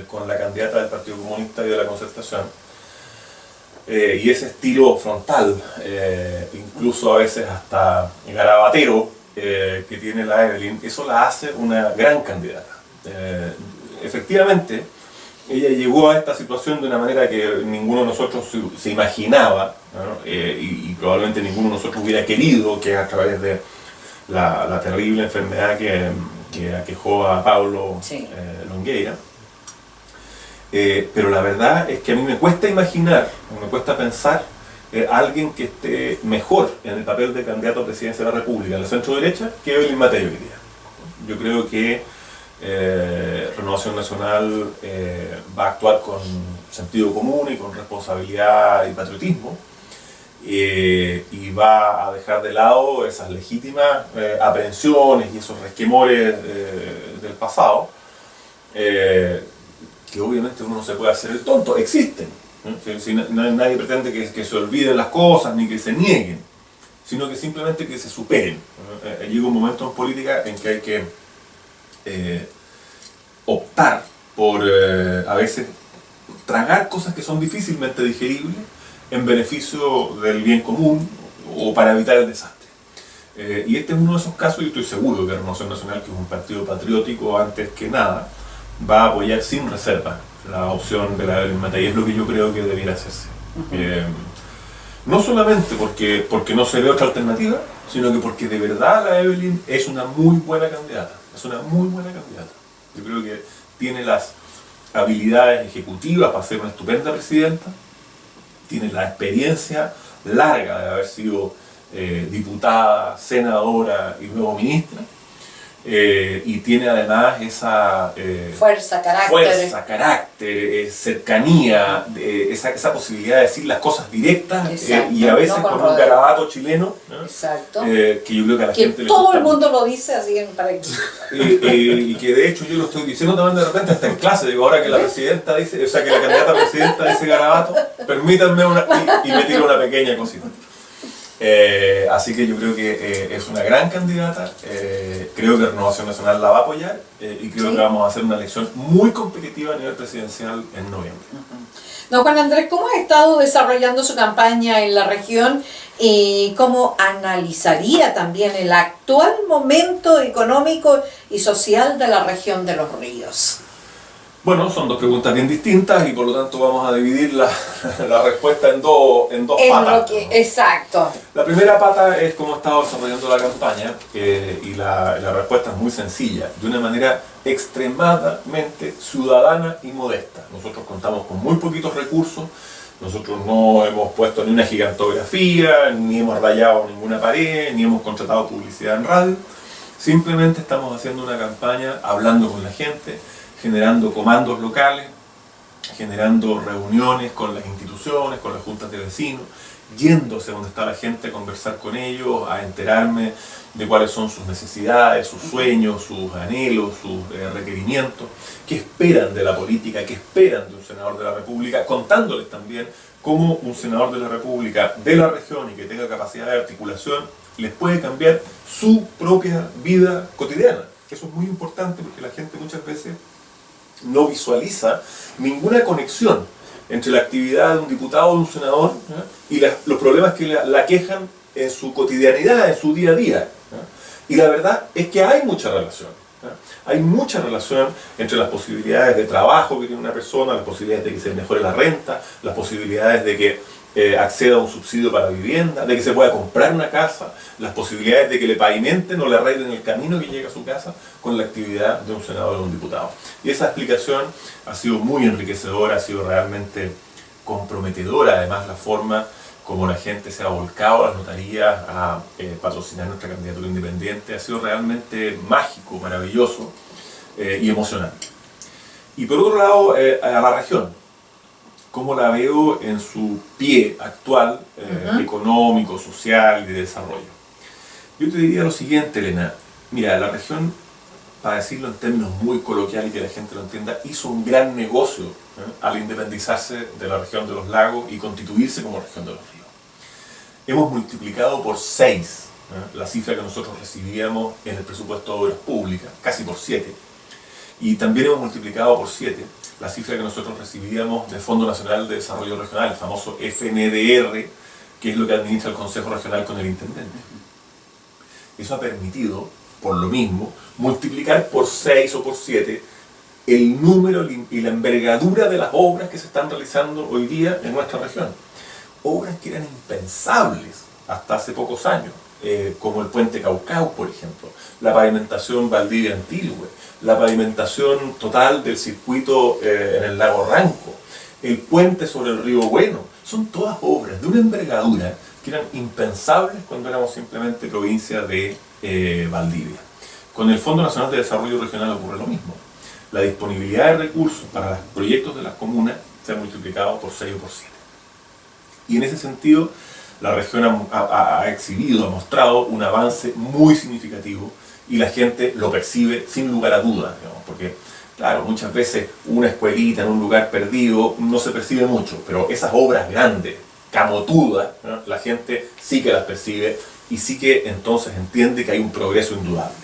con la candidata del Partido Comunista y de la Concertación, y ese estilo frontal, incluso a veces hasta garabatero, que tiene la Evelyn, eso la hace una gran candidata. Efectivamente, ella llegó a esta situación de una manera que ninguno de nosotros se imaginaba, ¿no? Y probablemente ninguno de nosotros hubiera querido, que a través de la terrible enfermedad que aquejó a Pablo Longueira. Pero la verdad es que a mí me cuesta imaginar, me cuesta pensar alguien que esté mejor en el papel de candidato a presidencia de la República en la centro derecha que Evelyn Matei hoy día. Yo creo que Renovación Nacional va a actuar con sentido común y con responsabilidad y patriotismo, y va a dejar de lado esas legítimas aprehensiones y esos resquemores del pasado, que obviamente uno no se puede hacer el tonto, existen. Si nadie pretende que se olviden las cosas ni que se nieguen, sino que simplemente que se superen. Llega un momento en política en que hay que optar por a veces tragar cosas que son difícilmente digeribles en beneficio del bien común o para evitar el desastre. Y este es uno de esos casos, y estoy seguro que Renovación Nacional, que es un partido patriótico antes que nada, va a apoyar sin reserva la opción de la Evelyn Matei. Es lo que yo creo que debiera hacerse. No solamente porque no se ve otra alternativa, sino que porque de verdad la Evelyn es una muy buena candidata. Es una muy buena candidata. Yo creo que tiene las habilidades ejecutivas para ser una estupenda presidenta, tiene la experiencia larga de haber sido diputada, senadora y luego ministra, y tiene además esa fuerza, carácter, cercanía, esa posibilidad de decir las cosas directas, y a veces no con un garabato chileno, ¿no? Exacto. Que yo creo que a la gente le todo gusta el mundo lo dice así para que... y que de hecho yo lo estoy diciendo también de repente hasta en clase. Digo, ahora que la presidenta dice, o sea, que la candidata a presidenta dice garabato, permítanme y me tiro una pequeña cosita. Así que yo creo que es una gran candidata, creo que Renovación Nacional la va a apoyar y creo Sí. que vamos a hacer una elección muy competitiva a nivel presidencial en noviembre. Don Juan Andrés, ¿cómo ha estado desarrollando su campaña en la región y cómo analizaría también el actual momento económico y social de la región de Los Ríos? Bueno, son dos preguntas bien distintas y por lo tanto vamos a dividir la respuesta en dos En patas. lo que, exacto. La primera pata es cómo ha estado desarrollando la campaña y la respuesta es muy sencilla, de una manera extremadamente ciudadana y modesta. Nosotros contamos con muy poquitos recursos, nosotros no hemos puesto ni una gigantografía, ni hemos rayado ninguna pared, ni hemos contratado publicidad en radio. Simplemente estamos haciendo una campaña, hablando con la gente, generando comandos locales, generando reuniones con las instituciones, con las juntas de vecinos, yéndose donde está la gente a conversar con ellos, a enterarme de cuáles son sus necesidades, sus sueños, sus anhelos, sus requerimientos, qué esperan de la política, qué esperan de un senador de la República, contándoles también cómo un senador de la República de la región y que tenga capacidad de articulación les puede cambiar su propia vida cotidiana. Eso es muy importante porque la gente muchas veces no visualiza ninguna conexión entre la actividad de un diputado o de un senador, ¿ya? Y los problemas que la aquejan en su cotidianidad, en su día a día, ¿ya? Y la verdad es que hay mucha relación, ¿ya? Hay mucha relación entre las posibilidades de trabajo que tiene una persona, las posibilidades de que se mejore la renta, las posibilidades de que acceda a un subsidio para vivienda, de que se pueda comprar una casa, las posibilidades de que le pavimenten o le arreglen el camino que llega a su casa con la actividad de un senador o de un diputado. Y esa explicación ha sido muy enriquecedora, ha sido realmente comprometedora, además la forma como la gente se ha volcado a las notarías a patrocinar nuestra candidatura independiente, ha sido realmente mágico, maravilloso y emocionante. Y por otro lado, a la región, cómo la veo en su pie actual, económico, social y de desarrollo. Yo te diría lo siguiente, Elena. Mira, la región, para decirlo en términos muy coloquiales y que la gente lo entienda, hizo un gran negocio al independizarse de la región de los lagos y constituirse como región de los ríos. Hemos multiplicado por 6 la cifra que nosotros recibíamos en el presupuesto de obras públicas, casi por 7. Y también hemos multiplicado por 7 la cifra que nosotros recibíamos del Fondo Nacional de Desarrollo Regional, el famoso FNDR, que es lo que administra el Consejo Regional con el Intendente. Eso ha permitido, por lo mismo, multiplicar por 6 o por 7 el número y la envergadura de las obras que se están realizando hoy día en nuestra región. Obras que eran impensables hasta hace pocos años, como el puente Caucao, por ejemplo, la pavimentación Valdivia-Antilhue, la pavimentación total del circuito en el lago Ranco, el puente sobre el río Bueno. Son todas obras de una envergadura que eran impensables cuando éramos simplemente provincia de Valdivia. Con el Fondo Nacional de Desarrollo Regional ocurre lo mismo. La disponibilidad de recursos para los proyectos de las comunas se ha multiplicado por 6 o por 7. Y en ese sentido, la región ha exhibido, ha mostrado un avance muy significativo y la gente lo percibe sin lugar a dudas, digamos, porque, claro, muchas veces una escuelita en un lugar perdido no se percibe mucho, pero esas obras grandes, camotudas, ¿no? La gente sí que las percibe y sí que entonces entiende que hay un progreso indudable.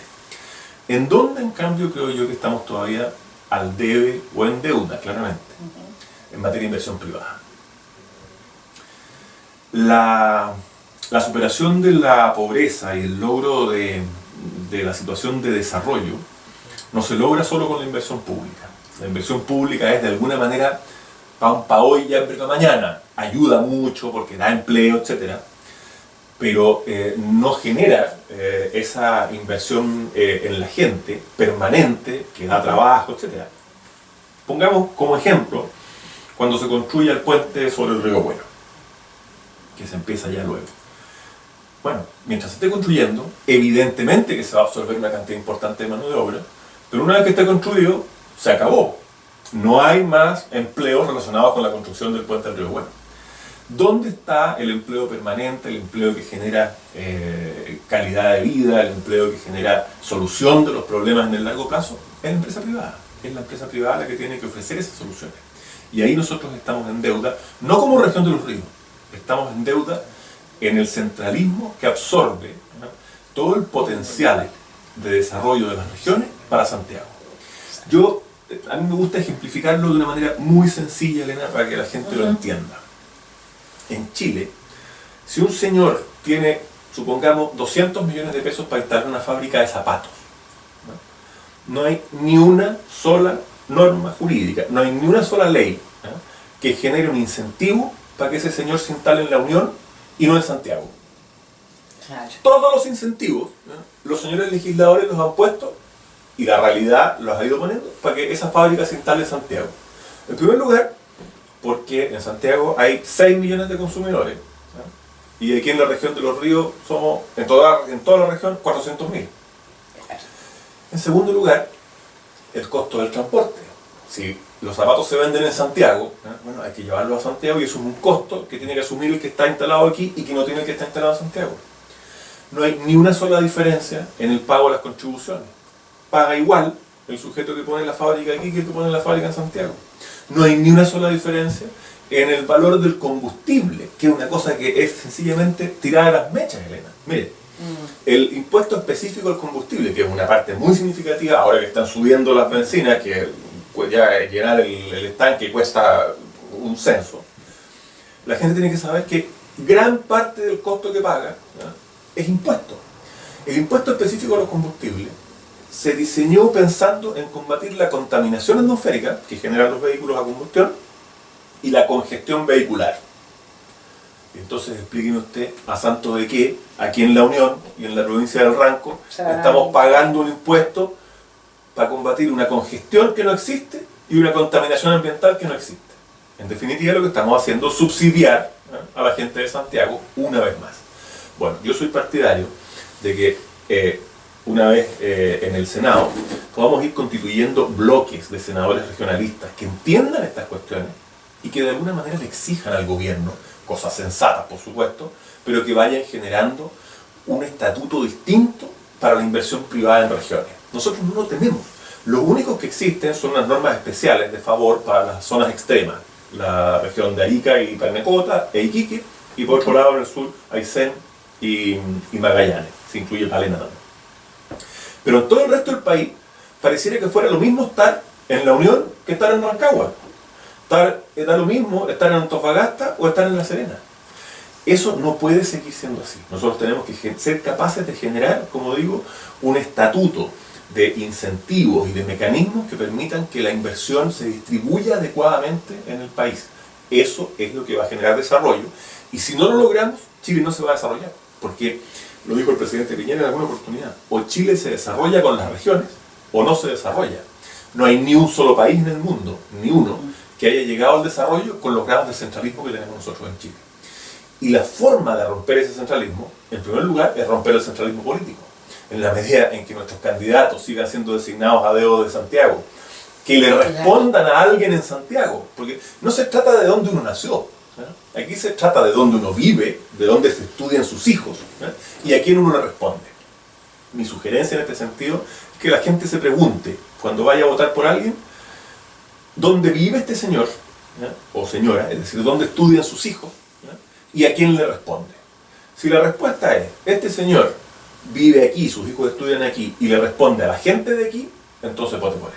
¿En dónde, en cambio, creo yo que estamos todavía al debe o en deuda, claramente? En materia de inversión privada. La superación de la pobreza y el logro de la situación de desarrollo no se logra solo con la inversión pública. La inversión pública es de alguna manera pan pa' hoy y hambre pa' mañana. Ayuda mucho porque da empleo, etc. Pero no genera esa inversión en la gente permanente que da trabajo, etc. Pongamos como ejemplo cuando se construye el puente sobre el río Bueno, que se empieza ya luego. Bueno, mientras se esté construyendo, evidentemente que se va a absorber una cantidad importante de mano de obra, pero una vez que esté construido, se acabó. No hay más empleos relacionados con la construcción del puente del río Bueno. ¿Dónde está el empleo permanente, el empleo que genera calidad de vida, el empleo que genera solución de los problemas en el largo plazo? Es la empresa privada. Es la empresa privada la que tiene que ofrecer esas soluciones. Y ahí nosotros estamos en deuda, no como región de los ríos, estamos en deuda en el centralismo que absorbe, ¿no?, todo el potencial de desarrollo de las regiones para Santiago. A mí me gusta ejemplificarlo de una manera muy sencilla, Elena, para que la gente lo entienda. En Chile, si un señor tiene, supongamos, 200 millones de pesos para instalar una fábrica de zapatos, no hay ni una sola norma jurídica, no hay ni una sola ley, ¿no?, que genere un incentivo para que ese señor se instale en la Unión y no en Santiago. Claro. Todos los incentivos, ¿no?, los señores legisladores los han puesto y la realidad los ha ido poniendo para que esa fábrica se instale en Santiago. En primer lugar, porque en Santiago hay 6 millones de consumidores, ¿no?, y aquí en la región de Los Ríos somos, en toda la región, 400.000. En segundo lugar, el costo del transporte. Si los zapatos se venden en Santiago, bueno, hay que llevarlos a Santiago y eso es un costo que tiene que asumir el que está instalado aquí y que no tiene el que está instalado en Santiago. No hay ni una sola diferencia en el pago de las contribuciones. Paga igual el sujeto que pone la fábrica aquí que el que pone la fábrica en Santiago. No hay ni una sola diferencia en el valor del combustible, que es una cosa que es sencillamente tirada de las mechas, Elena. Mire, el impuesto específico al combustible, que es una parte muy significativa, ahora que están subiendo las bencinas, que pues ya llenar el estanque cuesta un censo, la gente tiene que saber que gran parte del costo que paga, ¿no?, es impuesto. El impuesto específico a los combustibles se diseñó pensando en combatir la contaminación atmosférica que generan los vehículos a combustión y la congestión vehicular. Entonces explíqueme usted a santo de qué aquí en la Unión y en la provincia del Ranco estamos pagando un impuesto para combatir una congestión que no existe y una contaminación ambiental que no existe. En definitiva, lo que estamos haciendo es subsidiar, ¿no?, a la gente de Santiago una vez más. Bueno, yo soy partidario de que una vez en el Senado podamos ir constituyendo bloques de senadores regionalistas que entiendan estas cuestiones y que de alguna manera le exijan al gobierno, cosas sensatas por supuesto, pero que vayan generando un estatuto distinto para la inversión privada en regiones. Nosotros no lo tenemos. Los únicos que existen son unas normas especiales de favor para las zonas extremas, la región de Arica y Parinacota e Iquique, y por otro lado en el sur Aysén y Magallanes, se incluye Palena también. Pero en todo el resto del país pareciera que fuera lo mismo estar en la Unión que estar en Rancagua. Da lo mismo estar en Antofagasta o estar en La Serena. Eso no puede seguir siendo así. Nosotros tenemos que ser capaces de generar, como digo, un estatuto de incentivos y de mecanismos que permitan que la inversión se distribuya adecuadamente en el país. Eso es lo que va a generar desarrollo. Y si no lo logramos, Chile no se va a desarrollar. Porque, lo dijo el presidente Piñera en alguna oportunidad, o Chile se desarrolla con las regiones o no se desarrolla. No hay ni un solo país en el mundo, ni uno, que haya llegado al desarrollo con los grados de centralismo que tenemos nosotros en Chile. Y la forma de romper ese centralismo, en primer lugar, es romper el centralismo político. En la medida en que nuestros candidatos sigan siendo designados a dedo de Santiago, que le respondan a alguien en Santiago, porque no se trata de dónde uno nació, ¿eh? Aquí se trata de dónde uno vive, de dónde se estudian sus hijos, ¿eh?, y a quién uno le responde. Mi sugerencia en este sentido es que la gente se pregunte, cuando vaya a votar por alguien, ¿dónde vive este señor, ¿eh?, o señora? Es decir, ¿dónde estudian sus hijos? ¿Eh? ¿Y a quién le responde? Si la respuesta es, este señor vive aquí, sus hijos estudian aquí, y le responde a la gente de aquí, entonces vote por él.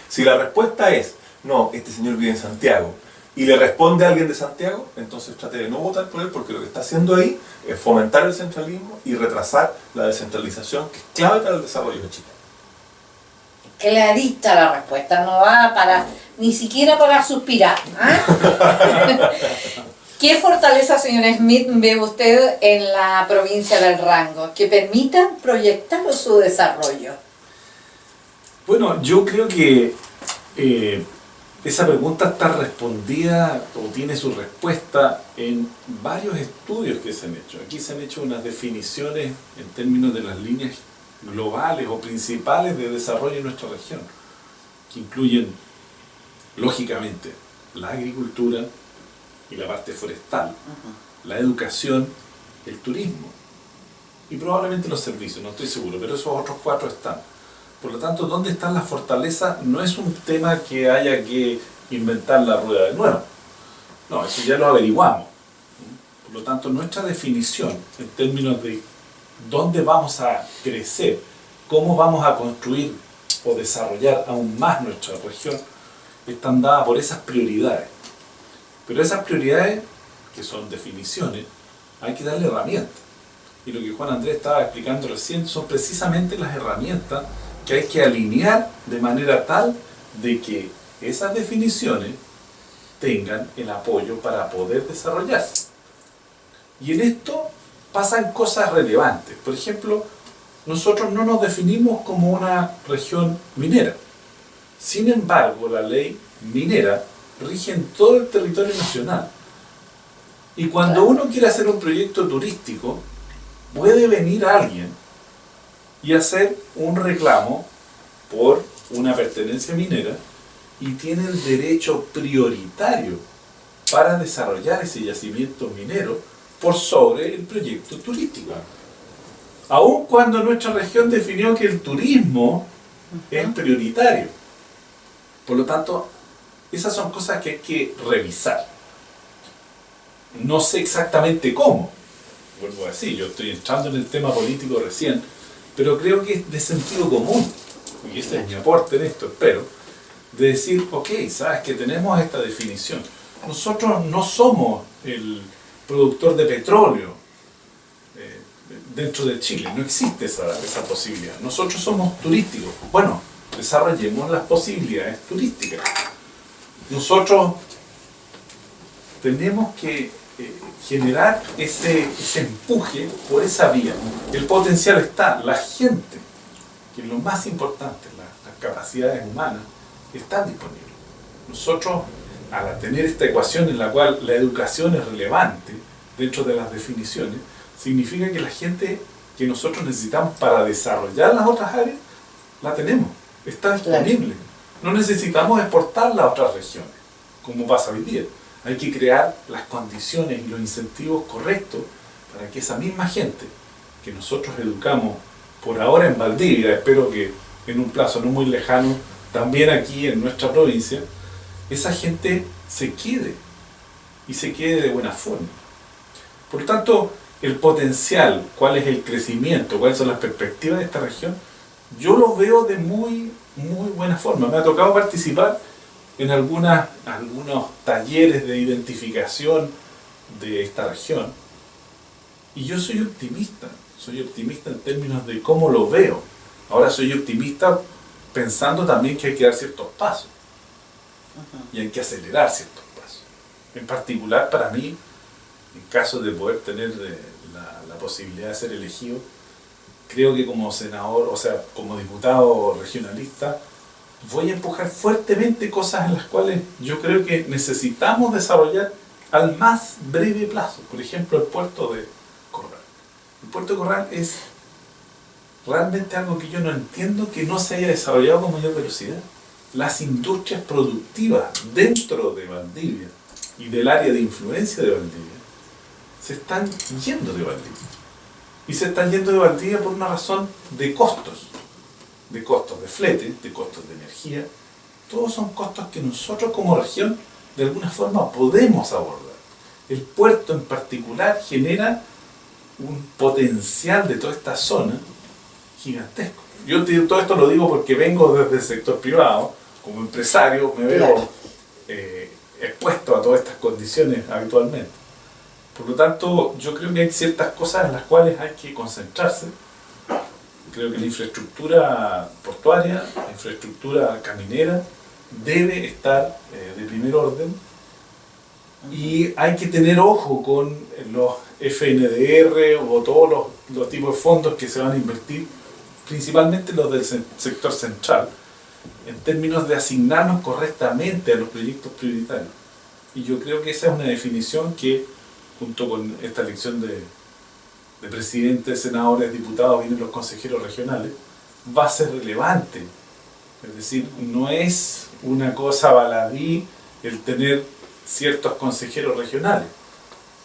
Si la respuesta es, no, este señor vive en Santiago, y le responde a alguien de Santiago, entonces trate de no votar por él, porque lo que está haciendo ahí es fomentar el centralismo y retrasar la descentralización, que es clave para el desarrollo de Chile. Clarita la respuesta, no va para, ni siquiera para suspirar, ¿eh? ¿Qué fortaleza, señor Smith, ve usted en la provincia del Ranco que permitan proyectar su desarrollo? Bueno, yo creo que esa pregunta está respondida o tiene su respuesta en varios estudios que se han hecho. Aquí se han hecho unas definiciones en términos de las líneas globales o principales de desarrollo en nuestra región, que incluyen, lógicamente, la agricultura y la parte forestal, la educación, el turismo y probablemente los servicios, no estoy seguro, pero esos otros 4 están. Por lo tanto, ¿dónde están las fortalezas? No es un tema que haya que inventar la rueda de nuevo. No, eso ya lo averiguamos. Por lo tanto, nuestra definición en términos de dónde vamos a crecer, cómo vamos a construir o desarrollar aún más nuestra región, están dadas por esas prioridades. Pero esas prioridades, que son definiciones, hay que darle herramientas. Y lo que Juan Andrés estaba explicando recién son precisamente las herramientas que hay que alinear de manera tal de que esas definiciones tengan el apoyo para poder desarrollarse. Y en esto pasan cosas relevantes. Por ejemplo, nosotros no nos definimos como una región minera. Sin embargo, la ley minera rige en todo el territorio nacional. Y cuando uno quiere hacer un proyecto turístico, puede venir alguien y hacer un reclamo por una pertenencia minera y tiene el derecho prioritario para desarrollar ese yacimiento minero por sobre el proyecto turístico. Aun cuando nuestra región definió que el turismo es prioritario. Por lo tanto, esas son cosas que hay que revisar. No sé exactamente cómo. Vuelvo a decir, yo estoy entrando en el tema político recién, pero creo que es de sentido común, y ese es mi aporte en esto, espero, de decir, ok, sabes que tenemos esta definición. Nosotros no somos el productor de petróleo dentro de Chile, no existe esa posibilidad. Nosotros somos turísticos. Bueno, desarrollemos las posibilidades turísticas. Nosotros tenemos que generar ese empuje por esa vía. El potencial está, la gente, que es lo más importante, las capacidades humanas, están disponibles. Nosotros, al tener esta ecuación en la cual la educación es relevante dentro de las definiciones, significa que la gente que nosotros necesitamos para desarrollar las otras áreas, la tenemos, está disponible. No necesitamos exportarla a otras regiones, como pasa hoy día. Hay que crear las condiciones y los incentivos correctos para que esa misma gente que nosotros educamos por ahora en Valdivia, espero que en un plazo no muy lejano, también aquí en nuestra provincia, esa gente se quede y se quede de buena forma. Por lo tanto, el potencial, cuál es el crecimiento, cuáles son las perspectivas de esta región, yo lo veo de muy buena forma. Me ha tocado participar en algunos talleres de identificación de esta región y yo soy optimista en términos de cómo lo veo. Ahora soy optimista pensando también que hay que dar ciertos pasos y hay que acelerar ciertos pasos. En particular para mí, en caso de poder tener la posibilidad de ser elegido, creo que como senador, o sea, como diputado regionalista, voy a empujar fuertemente cosas en las cuales yo creo que necesitamos desarrollar al más breve plazo. Por ejemplo, el puerto de Corral. El puerto de Corral es realmente algo que yo no entiendo que no se haya desarrollado con mayor velocidad. Las industrias productivas dentro de Valdivia y del área de influencia de Valdivia se están yendo de Valdivia. Y se están yendo de Valdivia por una razón de costos de flete, de costos de energía. Todos son costos que nosotros como región de alguna forma podemos abordar. El puerto en particular genera un potencial de toda esta zona gigantesco. Yo todo esto lo digo porque vengo desde el sector privado, como empresario me veo expuesto a todas estas condiciones habitualmente. Por lo tanto, yo creo que hay ciertas cosas en las cuales hay que concentrarse. Creo que la infraestructura portuaria, la infraestructura caminera debe estar de primer orden y hay que tener ojo con los FNDR o todos los tipos de fondos que se van a invertir, principalmente los del sector central, en términos de asignarnos correctamente a los proyectos prioritarios. Y yo creo que esa es una definición que, junto con esta elección de presidentes, senadores, diputados, vienen los consejeros regionales, va a ser relevante. Es decir, no es una cosa baladí el tener ciertos consejeros regionales.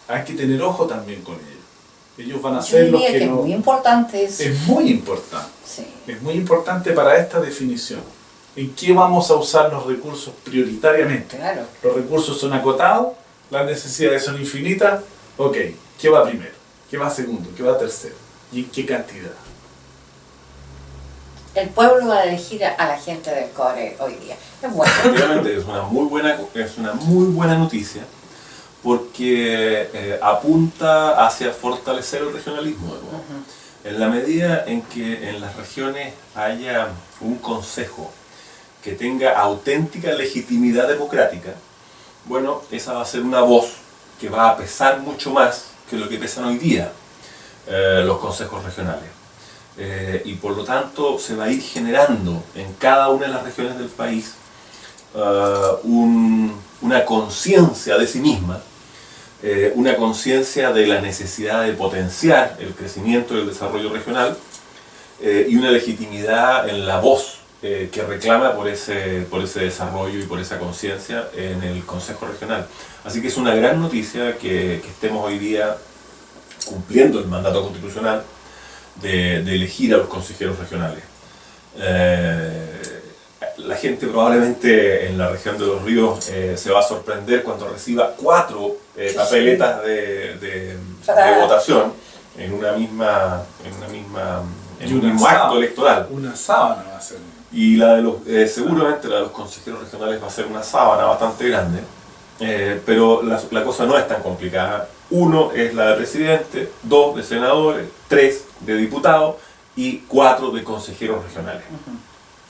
Hay que tener ojo también con ellos. Ellos van a ser los que es muy importante eso. Es muy importante. Sí. Es muy importante para esta definición. ¿En qué vamos a usar los recursos prioritariamente? Claro. Los recursos son acotados, las necesidades son infinitas, Ok, ¿qué va primero? ¿Qué va segundo? ¿Qué va tercero? ¿Y qué cantidad? El pueblo va a elegir a la gente del Core hoy día. Es bueno. Efectivamente, es una muy buena noticia porque apunta hacia fortalecer el regionalismo. En la medida en que en las regiones haya un consejo que tenga auténtica legitimidad democrática, bueno, esa va a ser una voz que va a pesar mucho más que lo que pesan hoy día los consejos regionales. Y por lo tanto se va a ir generando en cada una de las regiones del país una conciencia de sí misma, una conciencia de la necesidad de potenciar el crecimiento y el desarrollo regional y una legitimidad en la voz que reclama por ese desarrollo y por esa conciencia en el Consejo Regional. Así que es una gran noticia que estemos hoy día cumpliendo el mandato constitucional de elegir a los consejeros regionales. La gente probablemente en la región de Los Ríos se va a sorprender cuando reciba 4 papeletas de votación en un mismo acto electoral. Una sábana va a ser. Y seguramente la de los consejeros regionales va a ser una sábana bastante grande, pero la cosa no es tan complicada. 1 es la de presidente, 2 de senadores, 3 de diputados y 4 de consejeros regionales.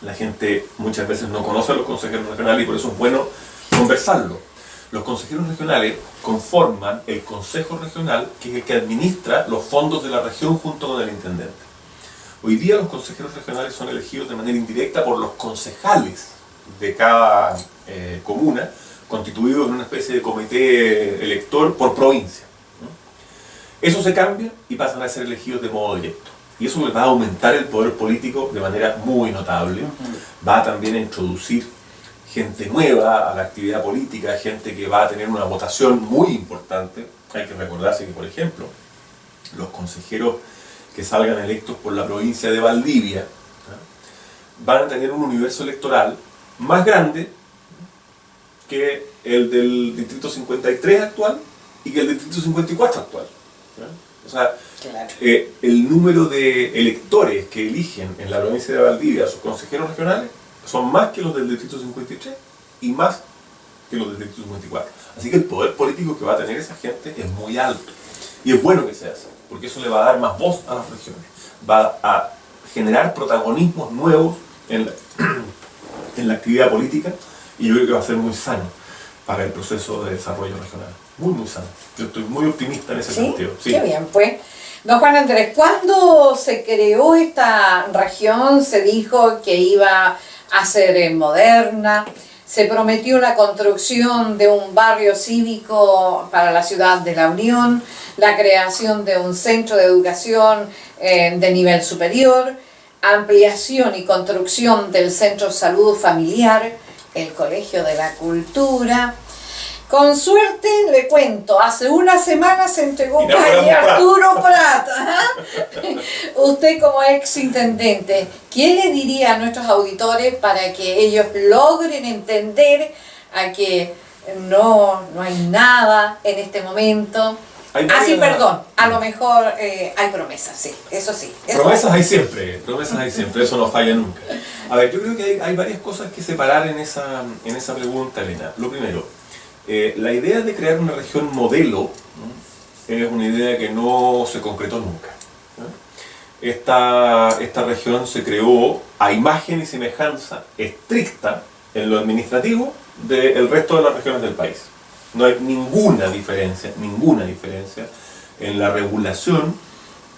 La gente muchas veces no conoce a los consejeros regionales y por eso es bueno conversarlo. Los consejeros regionales conforman el consejo regional, que es el que administra los fondos de la región junto con el intendente. Hoy día los consejeros regionales son elegidos de manera indirecta por los concejales de cada comuna, constituidos en una especie de comité elector por provincia. Eso se cambia y pasan a ser elegidos de modo directo. Y eso les va a aumentar el poder político de manera muy notable. Va también a introducir gente nueva a la actividad política, gente que va a tener una votación muy importante. Hay que recordarse que, por ejemplo, los consejeros que salgan electos por la provincia de Valdivia van a tener un universo electoral más grande que el del Distrito 53 actual y que el del Distrito 54 actual. O sea, Claro. El número de electores que eligen en la provincia de Valdivia a sus consejeros regionales son más que los del Distrito 53 y más que los del Distrito 54. Así que el poder político que va a tener esa gente es muy alto. Y es bueno que sea así, porque eso le va a dar más voz a las regiones. Va a generar protagonismos nuevos en la actividad política y yo creo que va a ser muy sano para el proceso de desarrollo regional. Muy, muy sano. Yo estoy muy optimista en ese sentido. Sí, qué bien, pues. Don Juan Andrés, ¿cuándo se creó esta región? Se dijo que iba a ser moderna, se prometió la construcción de un barrio cívico para la ciudad de La Unión, la creación de un centro de educación de nivel superior, ampliación y construcción del centro de salud familiar, el Colegio de la Cultura. Con suerte, le cuento, hace una semana se entregó calle Arturo Prat. Usted como ex intendente, ¿qué le diría a nuestros auditores para que ellos logren entender a que no hay nada en este momento? Perdón, a lo mejor hay promesas, sí, eso sí. Promesas hay siempre, eso no falla nunca. A ver, yo creo que hay varias cosas que separar en esa pregunta, Elena. Lo primero, la idea de crear una región modelo, ¿no?, es una idea que no se concretó nunca, ¿no? Esta región se creó a imagen y semejanza estricta en lo administrativo del resto de las regiones del país. No hay ninguna diferencia en la regulación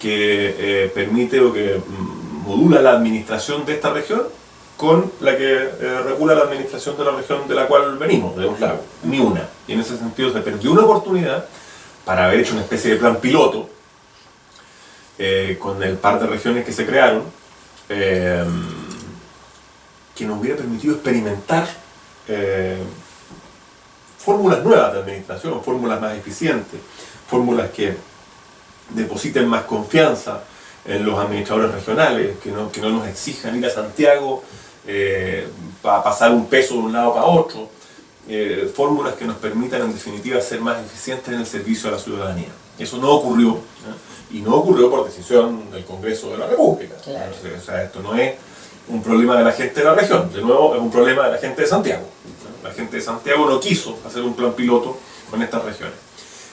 que permite o que modula la administración de esta región con la que regula la administración de la región de la cual venimos, de los lagos. Ni una. Y en ese sentido se perdió una oportunidad para haber hecho una especie de plan piloto con el par de regiones que se crearon, que nos hubiera permitido experimentar fórmulas nuevas de administración, fórmulas más eficientes, fórmulas que depositen más confianza en los administradores regionales, que no nos exijan ir a Santiago para pasar un peso de un lado para otro, fórmulas que nos permitan en definitiva ser más eficientes en el servicio a la ciudadanía. Eso no ocurrió, y no ocurrió por decisión del Congreso de la República. Claro. O sea, esto no es un problema de la gente de la región, de nuevo es un problema de la gente de Santiago. La gente de Santiago no quiso hacer un plan piloto con estas regiones.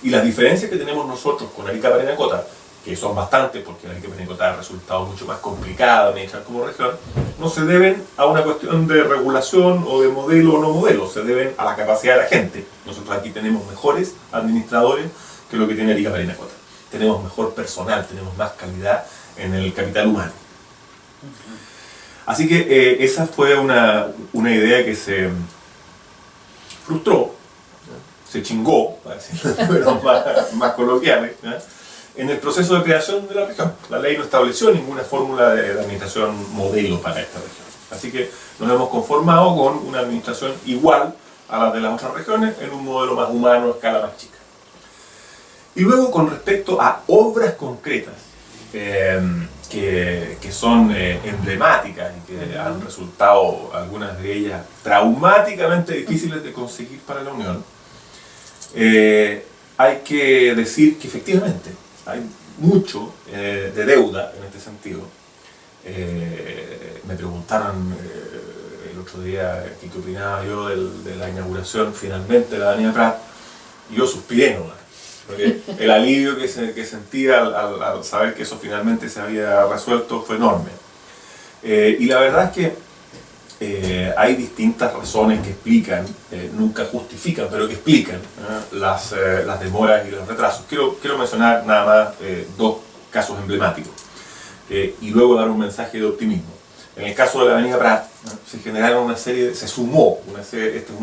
Y las diferencias que tenemos nosotros con Arica Parinacota, que son bastantes, porque Arica Parinacota ha resultado mucho más complicada de administrar como región, no se deben a una cuestión de regulación o de modelo o no modelo, se deben a la capacidad de la gente. Nosotros aquí tenemos mejores administradores que lo que tiene Arica Parinacota. Tenemos mejor personal, tenemos más calidad en el capital humano. Así que esa fue una idea que se frustró, se chingó, para decirlo en términos más coloquiales, en el proceso de creación de la región. La ley no estableció ninguna fórmula de administración modelo para esta región. Así que nos hemos conformado con una administración igual a la de las otras regiones, en un modelo más humano, a escala más chica. Y luego, con respecto a obras concretas, que son emblemáticas y que han resultado, algunas de ellas, traumáticamente difíciles de conseguir para la Unión, hay que decir que efectivamente hay mucho de deuda en este sentido. Me preguntaron el otro día qué opinaba yo de la inauguración finalmente de la Avenida Prat, y yo suspiré nomás, porque el alivio que sentía al saber que eso finalmente se había resuelto fue enorme. Y la verdad es que hay distintas razones que explican, nunca justifican, pero que explican las demoras y los retrasos. Quiero mencionar nada más dos casos emblemáticos y luego dar un mensaje de optimismo. En el caso de la Avenida Prat, se generaron una serie, se sumó una serie, esta es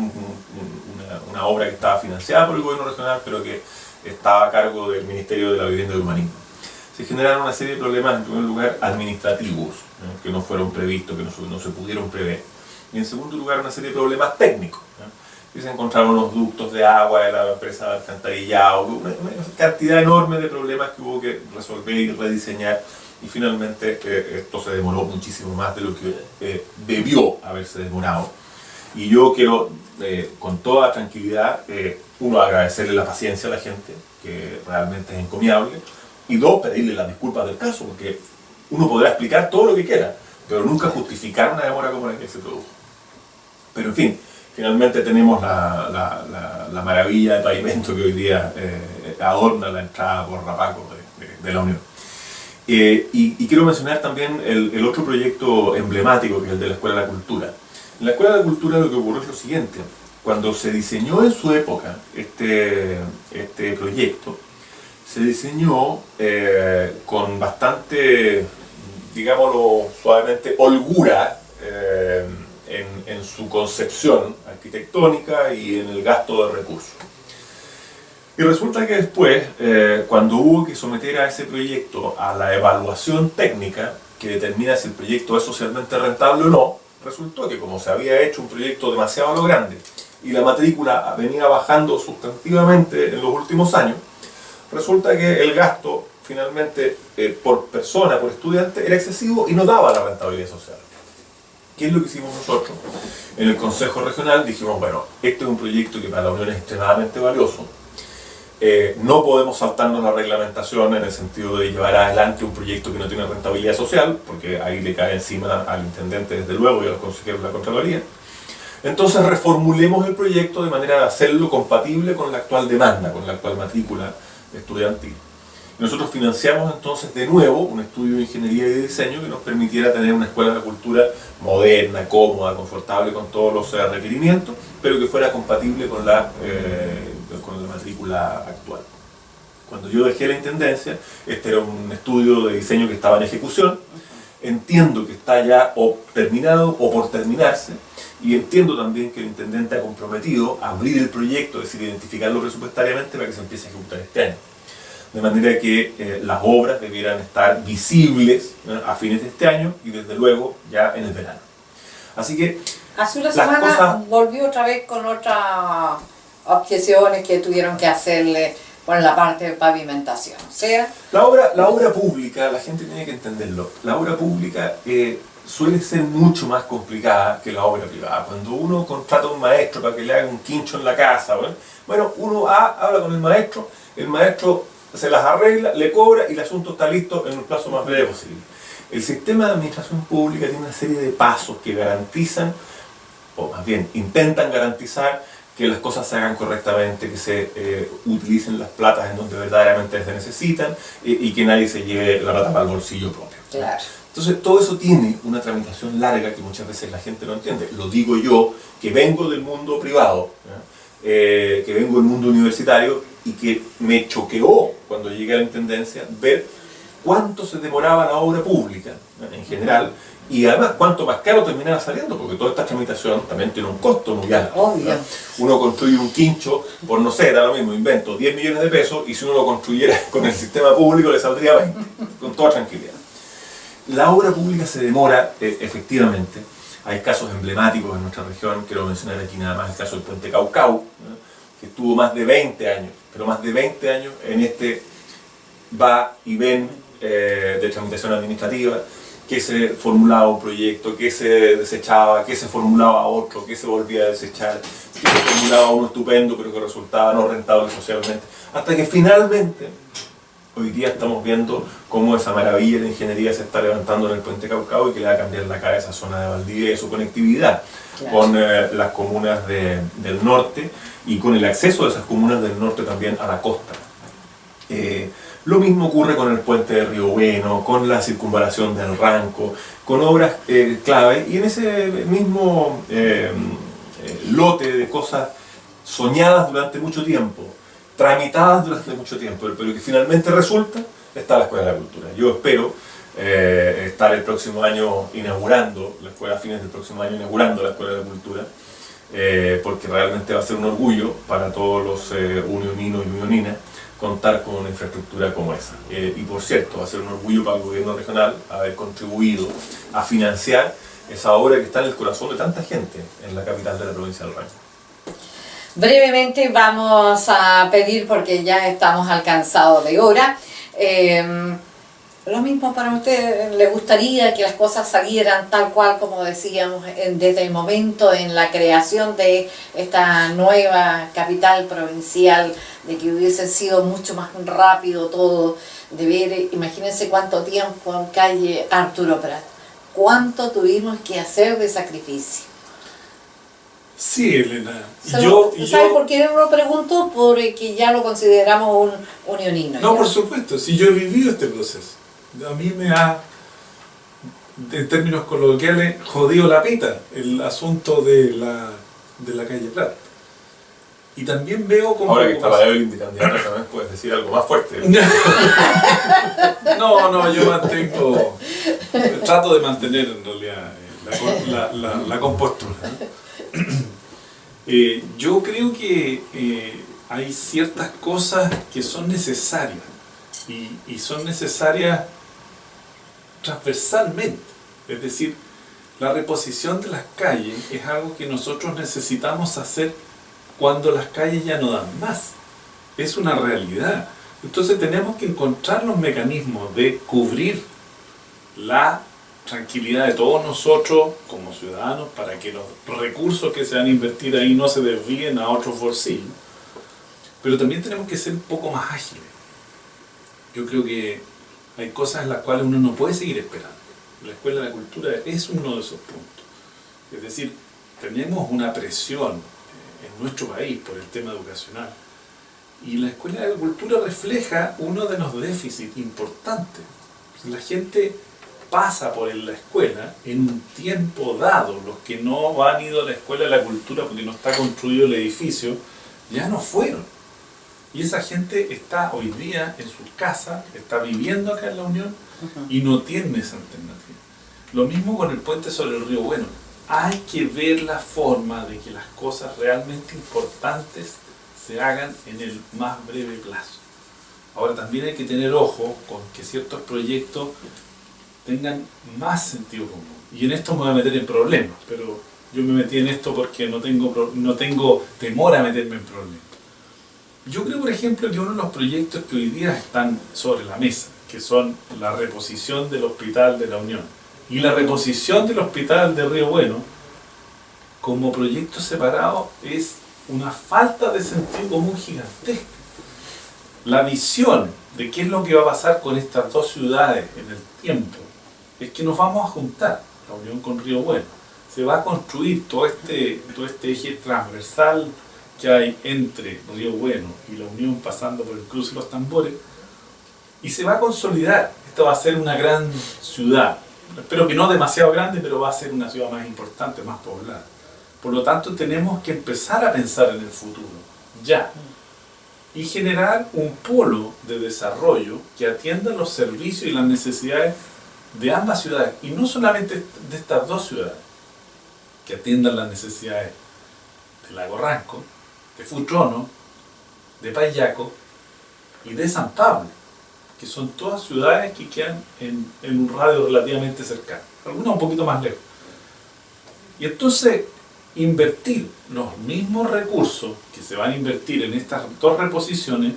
una obra que estaba financiada por el gobierno regional, pero que estaba a cargo del Ministerio de la Vivienda y Urbanismo. Se generaron una serie de problemas, en primer lugar, administrativos, que no fueron previstos, que no se pudieron prever. Y en segundo lugar, una serie de problemas técnicos, que se encontraron los ductos de agua de la empresa de alcantarillado, una cantidad enorme de problemas que hubo que resolver y rediseñar. Y finalmente esto se demoró muchísimo más de lo que debió haberse demorado. Y yo quiero, con toda tranquilidad, uno, agradecerle la paciencia a la gente, que realmente es encomiable, y dos, pedirle las disculpas del caso, porque uno podrá explicar todo lo que quiera, pero nunca justificar una demora como la que se produjo. Pero en fin, finalmente tenemos la maravilla de pavimento que hoy día adorna la entrada por Rapaco de la Unión. Y quiero mencionar también el otro proyecto emblemático, que es el de la Escuela de la Cultura. En la Escuela de la Cultura lo que ocurrió es lo siguiente: cuando se diseñó en su época este proyecto, se diseñó con bastante, digámoslo suavemente, holgura en su concepción arquitectónica y en el gasto de recursos. Y resulta que después, cuando hubo que someter a ese proyecto a la evaluación técnica que determina si el proyecto es socialmente rentable o no, resultó que como se había hecho un proyecto demasiado a lo grande y la matrícula venía bajando sustantivamente en los últimos años, resulta que el gasto finalmente por persona, por estudiante, era excesivo y no daba la rentabilidad social. ¿Qué es lo que hicimos nosotros? En el Consejo Regional dijimos, bueno, este es un proyecto que para la Unión es extremadamente valioso. No podemos saltarnos la reglamentación en el sentido de llevar adelante un proyecto que no tiene rentabilidad social, porque ahí le cae encima al intendente desde luego y a los consejeros de la Contraloría. Entonces reformulemos el proyecto de manera de hacerlo compatible con la actual demanda, con la actual matrícula estudiantil. Y nosotros financiamos entonces de nuevo un estudio de ingeniería y de diseño que nos permitiera tener una escuela de cultura moderna, cómoda, confortable, con todos los requerimientos, pero que fuera compatible con la matrícula actual. Cuando yo dejé la intendencia, este era un estudio de diseño que estaba en ejecución. Entiendo que está ya o terminado o por terminarse, y entiendo también que el intendente ha comprometido a abrir el proyecto, es decir, identificarlo presupuestariamente para que se empiece a ejecutar este año. De manera que las obras debieran estar visibles a fines de este año y desde luego ya en el verano. Así que hace una semana volvió otra vez con otras objeciones que tuvieron que hacerle con la parte de pavimentación. O sea, la obra pública, la gente tiene que entenderlo, la obra pública suele ser mucho más complicada que la obra privada. Cuando uno contrata a un maestro para que le haga un quincho en la casa, bueno, uno habla con el maestro se las arregla, le cobra y el asunto está listo en el plazo más breve posible. El sistema de administración pública tiene una serie de pasos que garantizan, o más bien intentan garantizar, que las cosas se hagan correctamente, que se utilicen las platas en donde verdaderamente se necesitan y que nadie se lleve la plata para el bolsillo propio. Claro. Entonces todo eso tiene una tramitación larga que muchas veces la gente no entiende. Lo digo yo, que vengo del mundo privado, que vengo del mundo universitario y que me choqueó cuando llegué a la intendencia ver cuánto se demoraba la obra pública en general y además cuánto más caro terminaba saliendo, porque toda esta tramitación también tiene un costo muy alto. Obvio. Uno construye un quincho por, no sé, da lo mismo, invento 10 millones de pesos y si uno lo construyera con el sistema público le saldría 20, con toda tranquilidad. La obra pública se demora, efectivamente. Hay casos emblemáticos en nuestra región, quiero mencionar aquí nada más el caso del puente Caucau, ¿no?, que estuvo más de 20 años, pero más de 20 años en este va y ven de tramitación administrativa, que se formulaba un proyecto, que se desechaba, que se formulaba otro, que se volvía a desechar, que se formulaba uno estupendo pero que resultaba no rentable socialmente, hasta que finalmente hoy día estamos viendo cómo esa maravilla de ingeniería se está levantando en el puente Caucao y que le va a cambiar la cara a esa zona de Valdivia y su conectividad, claro, con las comunas del norte y con el acceso de esas comunas del norte también a la costa. Lo mismo ocurre con el puente de Río Bueno, con la circunvalación del Ranco, con obras clave y en ese mismo lote de cosas soñadas durante mucho tiempo, tramitadas durante mucho tiempo, pero que finalmente resulta, está la Escuela de la Cultura. Yo espero estar el próximo año inaugurando la escuela, a fines del próximo año inaugurando la Escuela de la Cultura, porque realmente va a ser un orgullo para todos los unioninos y unioninas contar con una infraestructura como esa. Y por cierto, va a ser un orgullo para el gobierno regional haber contribuido a financiar esa obra que está en el corazón de tanta gente en la capital de la provincia del Ranco. Brevemente vamos a pedir, porque ya estamos alcanzados de hora, lo mismo para usted, ¿le gustaría que las cosas salieran tal cual como decíamos desde el momento en la creación de esta nueva capital provincial, de que hubiese sido mucho más rápido todo, de ver, imagínense cuánto tiempo en calle Arturo Prat, cuánto tuvimos que hacer de sacrificio? Sí, Elena. ¿Sabe por qué lo pregunto? Porque ya lo consideramos un unionino. No, ¿ya? por supuesto, si yo he vivido este proceso. A mí me ha, en términos coloquiales, jodido la pita el asunto de la calle Prat. Y también veo como... Ahora que está la Evelyn de candidata también puedes decir algo más fuerte. No, yo mantengo... Trato de mantener en realidad la compostura, ¿no? Yo creo que hay ciertas cosas que son necesarias y son necesarias transversalmente, es decir, la reposición de las calles es algo que nosotros necesitamos hacer cuando las calles ya no dan más, es una realidad. Entonces tenemos que encontrar los mecanismos de cubrir la tranquilidad de todos nosotros como ciudadanos para que los recursos que se van a invertir ahí no se desvíen a otros bolsillos, pero también tenemos que ser un poco más ágiles. Yo creo que hay cosas en las cuales uno no puede seguir esperando. La Escuela de la Cultura es uno de esos puntos. Es decir, tenemos una presión en nuestro país por el tema educacional y la Escuela de la Cultura refleja uno de los déficits importantes. La gente pasa por la escuela en un tiempo dado. Los que no han ido a la Escuela de la Cultura porque no está construido el edificio, ya no fueron. Y esa gente está hoy día en sus casas, está viviendo acá en la Unión y no tiene esa alternativa. Lo mismo con el puente sobre el río Bueno. Hay que ver la forma de que las cosas realmente importantes se hagan en el más breve plazo. Ahora también hay que tener ojo con que ciertos proyectos tengan más sentido común. Y en esto me voy a meter en problemas, pero yo me metí en esto porque no tengo temor a meterme en problemas. Yo creo, por ejemplo, que uno de los proyectos que hoy día están sobre la mesa, que son la reposición del Hospital de la Unión, Y la reposición del hospital de Río Bueno como proyecto separado es una falta de sentido común gigantesca. La visión de qué es lo que va a pasar con estas dos ciudades en el tiempo es que nos vamos a juntar, la unión con Río Bueno. Se va a construir todo este eje transversal que hay entre Río Bueno y la unión pasando por el cruce de los Tambores, y se va a consolidar. Esto va a ser una gran ciudad. Espero que no demasiado grande, pero va a ser una ciudad más importante, más poblada. Por lo tanto, tenemos que empezar a pensar en el futuro, ya. Y generar un polo de desarrollo que atienda los servicios y las necesidades de ambas ciudades. Y no solamente de estas dos ciudades, que atiendan las necesidades de Lago Ranco, de Futrono, de Payaco y de San Pablo, que son todas ciudades que quedan en un radio relativamente cercano, algunas un poquito más lejos. Y entonces, invertir los mismos recursos que se van a invertir en estas dos reposiciones,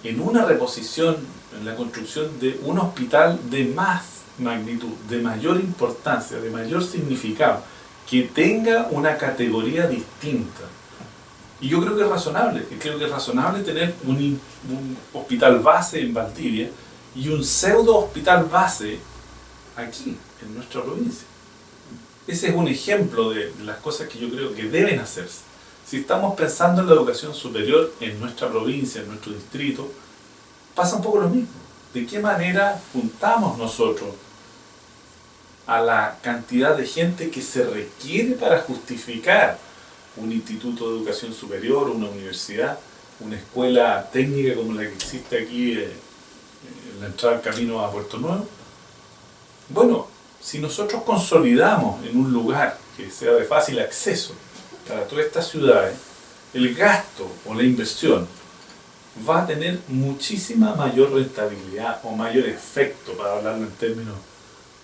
en una reposición, en la construcción de un hospital de más magnitud, de mayor importancia, de mayor significado, que tenga una categoría distinta. Y yo creo que es razonable, tener un hospital base en Valdivia y un pseudo hospital base aquí, en nuestra provincia. Ese es un ejemplo de las cosas que yo creo que deben hacerse. Si estamos pensando en la educación superior en nuestra provincia, en nuestro distrito, pasa un poco lo mismo. ¿De qué manera juntamos nosotros a la cantidad de gente que se requiere para justificar un instituto de educación superior, una universidad, una escuela técnica como la que existe aquí en la entrada al camino a Puerto Nuevo? Bueno, si nosotros consolidamos en un lugar que sea de fácil acceso para todas estas ciudades, el gasto o la inversión va a tener muchísima mayor rentabilidad o mayor efecto, para hablarlo en términos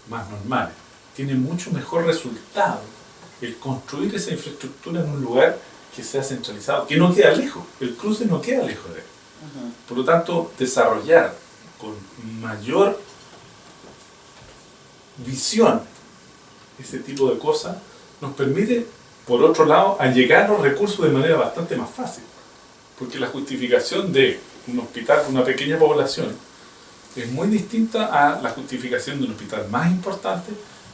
más normales. Tiene mucho mejor resultado el construir esa infraestructura en un lugar que sea centralizado, que no queda lejos, el cruce no queda lejos de él. Por lo tanto, desarrollar con mayor visión ese tipo de cosas nos permite, por otro lado, allegar los recursos de manera bastante más fácil, porque la justificación de un hospital con una pequeña población es muy distinta a la justificación de un hospital más importante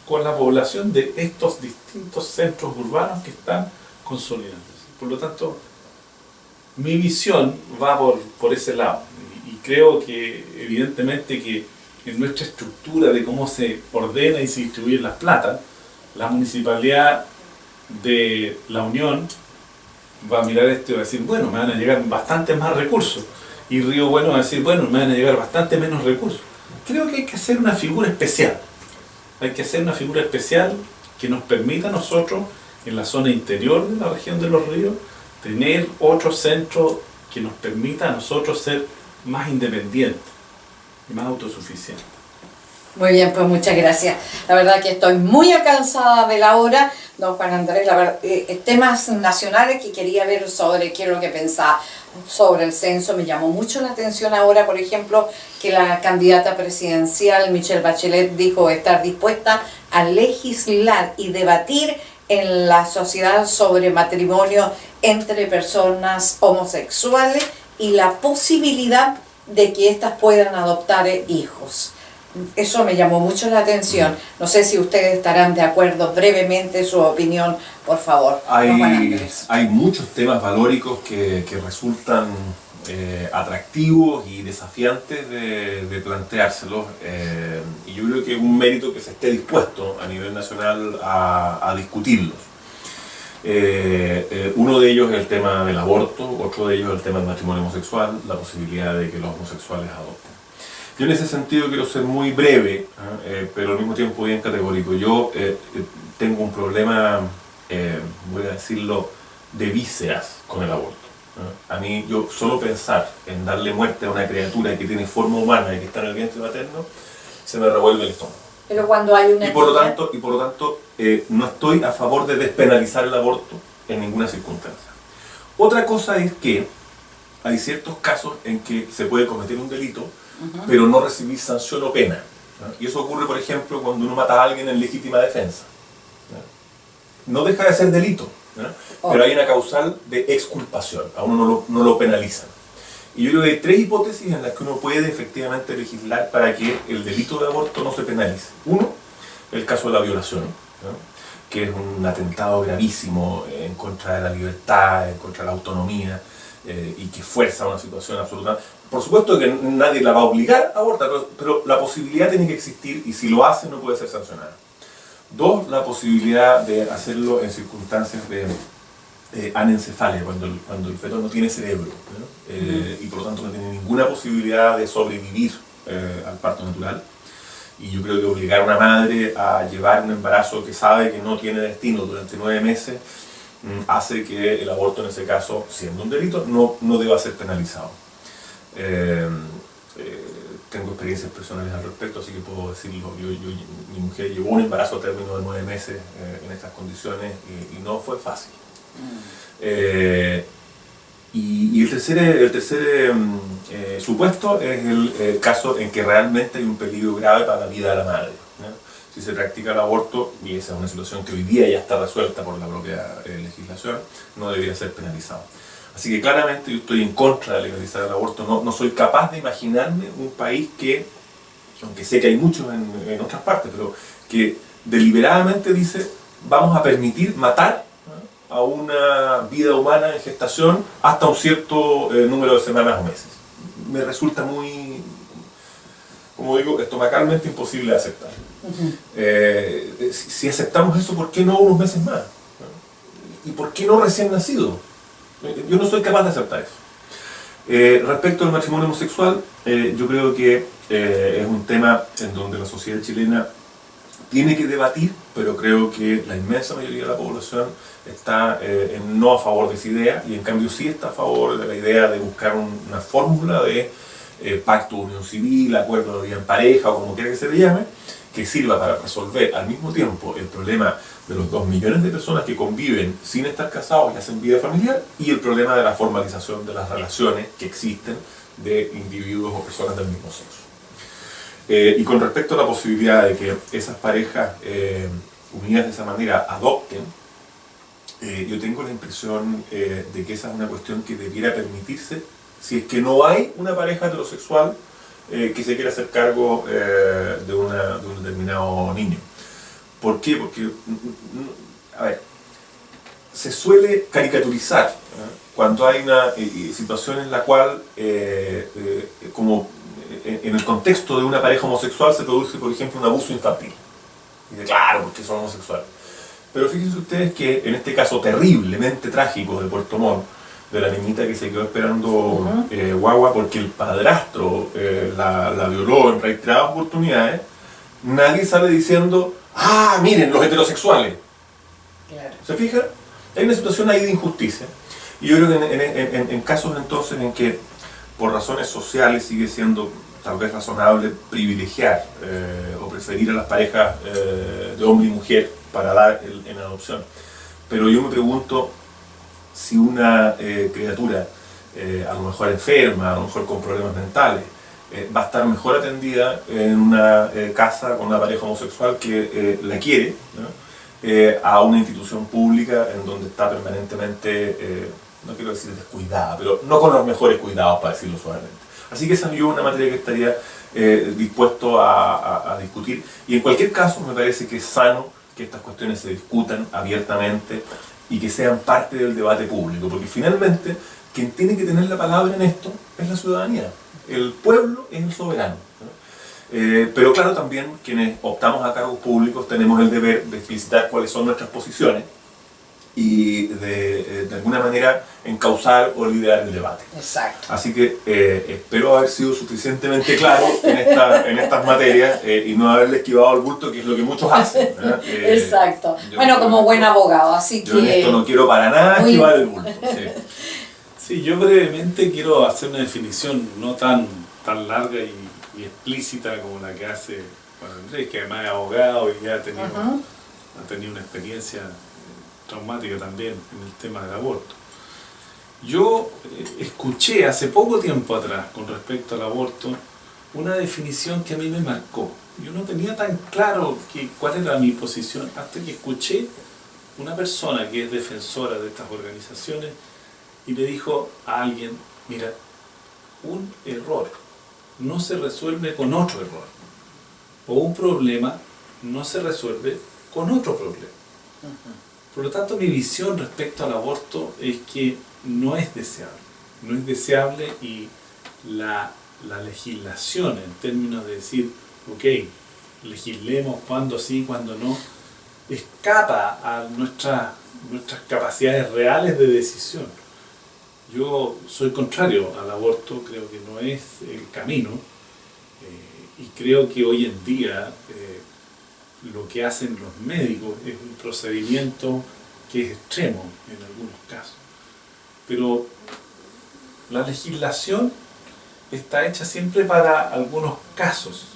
con la población de estos distintos centros urbanos que están consolidándose. Por lo tanto, mi visión va por ese lado, y creo que evidentemente que en nuestra estructura de cómo se ordena y se distribuyen las platas, la municipalidad de La Unión va a mirar esto y va a decir, bueno, me van a llegar bastante más recursos, y Río Bueno va a decir, bueno, me van a llegar bastante menos recursos. Creo que hay que hacer una figura especial. Hay que hacer una figura especial que nos permita a nosotros, en la zona interior de la región de los ríos, tener otro centro que nos permita a nosotros ser más independientes y más autosuficientes. Muy bien, pues muchas gracias. La verdad que estoy muy alcanzada de la hora, don Juan Andrés. La verdad, temas nacionales que quería ver sobre qué es lo que pensaba sobre el censo. Me llamó mucho la atención ahora, por ejemplo, que la candidata presidencial Michelle Bachelet dijo estar dispuesta a legislar y debatir en la sociedad sobre matrimonio entre personas homosexuales y la posibilidad de que éstas puedan adoptar hijos. Eso me llamó mucho la atención. No sé si ustedes estarán de acuerdo. Brevemente su opinión, por favor. Hay muchos temas valóricos que resultan atractivos y desafiantes de planteárselos, y yo creo que es un mérito que se esté dispuesto a nivel nacional a discutirlos. Uno de ellos es el tema del aborto, otro de ellos es el tema del matrimonio homosexual, la posibilidad de que los homosexuales adopten. Yo en ese sentido quiero ser muy breve, pero al mismo tiempo bien categórico. Yo tengo un problema, voy a decirlo, de vísceras con el aborto. A mí, yo solo pensar en darle muerte a una criatura que tiene forma humana y que está en el vientre materno, se me revuelve el estómago. Pero cuando hay una... Y por lo tanto, no estoy a favor de despenalizar el aborto en ninguna circunstancia. Otra cosa es que hay ciertos casos en que se puede cometer un delito, pero no recibir sanción o pena. ¿no? Y eso ocurre, por ejemplo, cuando uno mata a alguien en legítima defensa. No deja de ser delito, ¿no? Pero hay una causal de exculpación, a uno no lo penalizan. Y yo creo que hay 3 hipótesis en las que uno puede efectivamente legislar para que el delito de aborto no se penalice. Uno, el caso de la violación, ¿no? Que es un atentado gravísimo en contra de la libertad, en contra de la autonomía, y que fuerza una situación absoluta. Por supuesto que nadie la va a obligar a abortar, pero la posibilidad tiene que existir, y si lo hace no puede ser sancionada. 2, la posibilidad de hacerlo en circunstancias de anencefalia, cuando el feto no tiene cerebro, ¿no? Y por lo tanto no tiene ninguna posibilidad de sobrevivir al parto natural. Y yo creo que obligar a una madre a llevar un embarazo que sabe que no tiene destino durante 9 meses hace que el aborto, en ese caso, siendo un delito, no deba ser penalizado. Tengo experiencias personales al respecto, así que puedo decirlo. Mi mujer llevó un embarazo a término de 9 meses en estas condiciones y no fue fácil. Y el tercer supuesto es el caso en que realmente hay un peligro grave para la vida de la madre, ¿no? Si se practica el aborto, y esa es una situación que hoy día ya está resuelta por la propia legislación, no debería ser penalizado. Así que claramente yo estoy en contra de legalizar el aborto. No soy capaz de imaginarme un país que, aunque sé que hay muchos en otras partes, pero que deliberadamente dice vamos a permitir matar a una vida humana en gestación hasta un cierto número de semanas o meses. Me resulta muy, como digo, estomacalmente imposible de aceptar. Si aceptamos eso, ¿por qué no unos meses más? ¿Y por qué no recién nacido? Yo no soy capaz de aceptar eso. Respecto al matrimonio homosexual, yo creo que es un tema en donde la sociedad chilena tiene que debatir, pero creo que la inmensa mayoría de la población está no a favor de esa idea, y en cambio sí está a favor de la idea de buscar una fórmula de pacto de unión civil, acuerdo de vida en pareja, o como quiera que se le llame, que sirva para resolver al mismo tiempo el problema de los 2 millones de personas que conviven sin estar casados y hacen vida familiar, y el problema de la formalización de las relaciones que existen de individuos o personas del mismo sexo. Y con respecto a la posibilidad de que esas parejas unidas de esa manera adopten, yo tengo la impresión de que esa es una cuestión que debiera permitirse si es que no hay una pareja heterosexual que se quiera hacer cargo de un determinado niño. ¿Por qué? Porque, a ver, se suele caricaturizar cuando hay una situación en la cual, como en el contexto de una pareja homosexual, se produce, por ejemplo, un abuso infantil. Y de claro, porque son homosexuales. Pero fíjense ustedes que en este caso terriblemente trágico de Puerto Montt, de la niñita que se quedó esperando guagua porque el padrastro la violó en reiteradas oportunidades, nadie sale diciendo, ¡ah, miren, los heterosexuales! Claro. ¿Se fijan? Hay una situación ahí de injusticia. Y yo creo que en casos entonces en que por razones sociales sigue siendo tal vez razonable privilegiar o preferir a las parejas de hombre y mujer para dar en adopción. Pero yo me pregunto si una criatura, a lo mejor enferma, a lo mejor con problemas mentales, va a estar mejor atendida en una casa con una pareja homosexual que la quiere, ¿no? A una institución pública en donde está permanentemente, no quiero decir descuidada, pero no con los mejores cuidados, para decirlo suavemente. Así que esa es una materia que estaría dispuesto a discutir, y en cualquier caso me parece que es sano que estas cuestiones se discutan abiertamente y que sean parte del debate público, porque finalmente quien tiene que tener la palabra en esto es la ciudadanía. El pueblo es el soberano, ¿no? Pero claro, también quienes optamos a cargos públicos tenemos el deber de explicitar cuáles son nuestras posiciones y de alguna manera encauzar o liderar el debate. Exacto. Así que espero haber sido suficientemente claro en estas materias y no haberle esquivado el bulto, que es lo que muchos hacen, ¿verdad? Exacto. Bueno, como buen abogado, así yo en que... esto no quiero para nada esquivar el bulto. Sí. Sí, yo brevemente quiero hacer una definición no tan larga y explícita como la que hace Juan Andrés, que además es abogado y ya ha tenido una experiencia traumática también en el tema del aborto. Yo escuché hace poco tiempo atrás, con respecto al aborto, una definición que a mí me marcó. Yo no tenía tan claro cuál era mi posición hasta que escuché una persona que es defensora de estas organizaciones y le dijo a alguien, mira, un error no se resuelve con otro error, o un problema no se resuelve con otro problema. Por lo tanto, mi visión respecto al aborto es que no es deseable. No es deseable y la legislación en términos de decir, ok, legislemos cuando sí, cuando no, escapa a nuestras capacidades reales de decisión. Yo soy contrario al aborto, creo que no es el camino, y creo que hoy en día lo que hacen los médicos es un procedimiento que es extremo en algunos casos. Pero la legislación está hecha siempre para algunos casos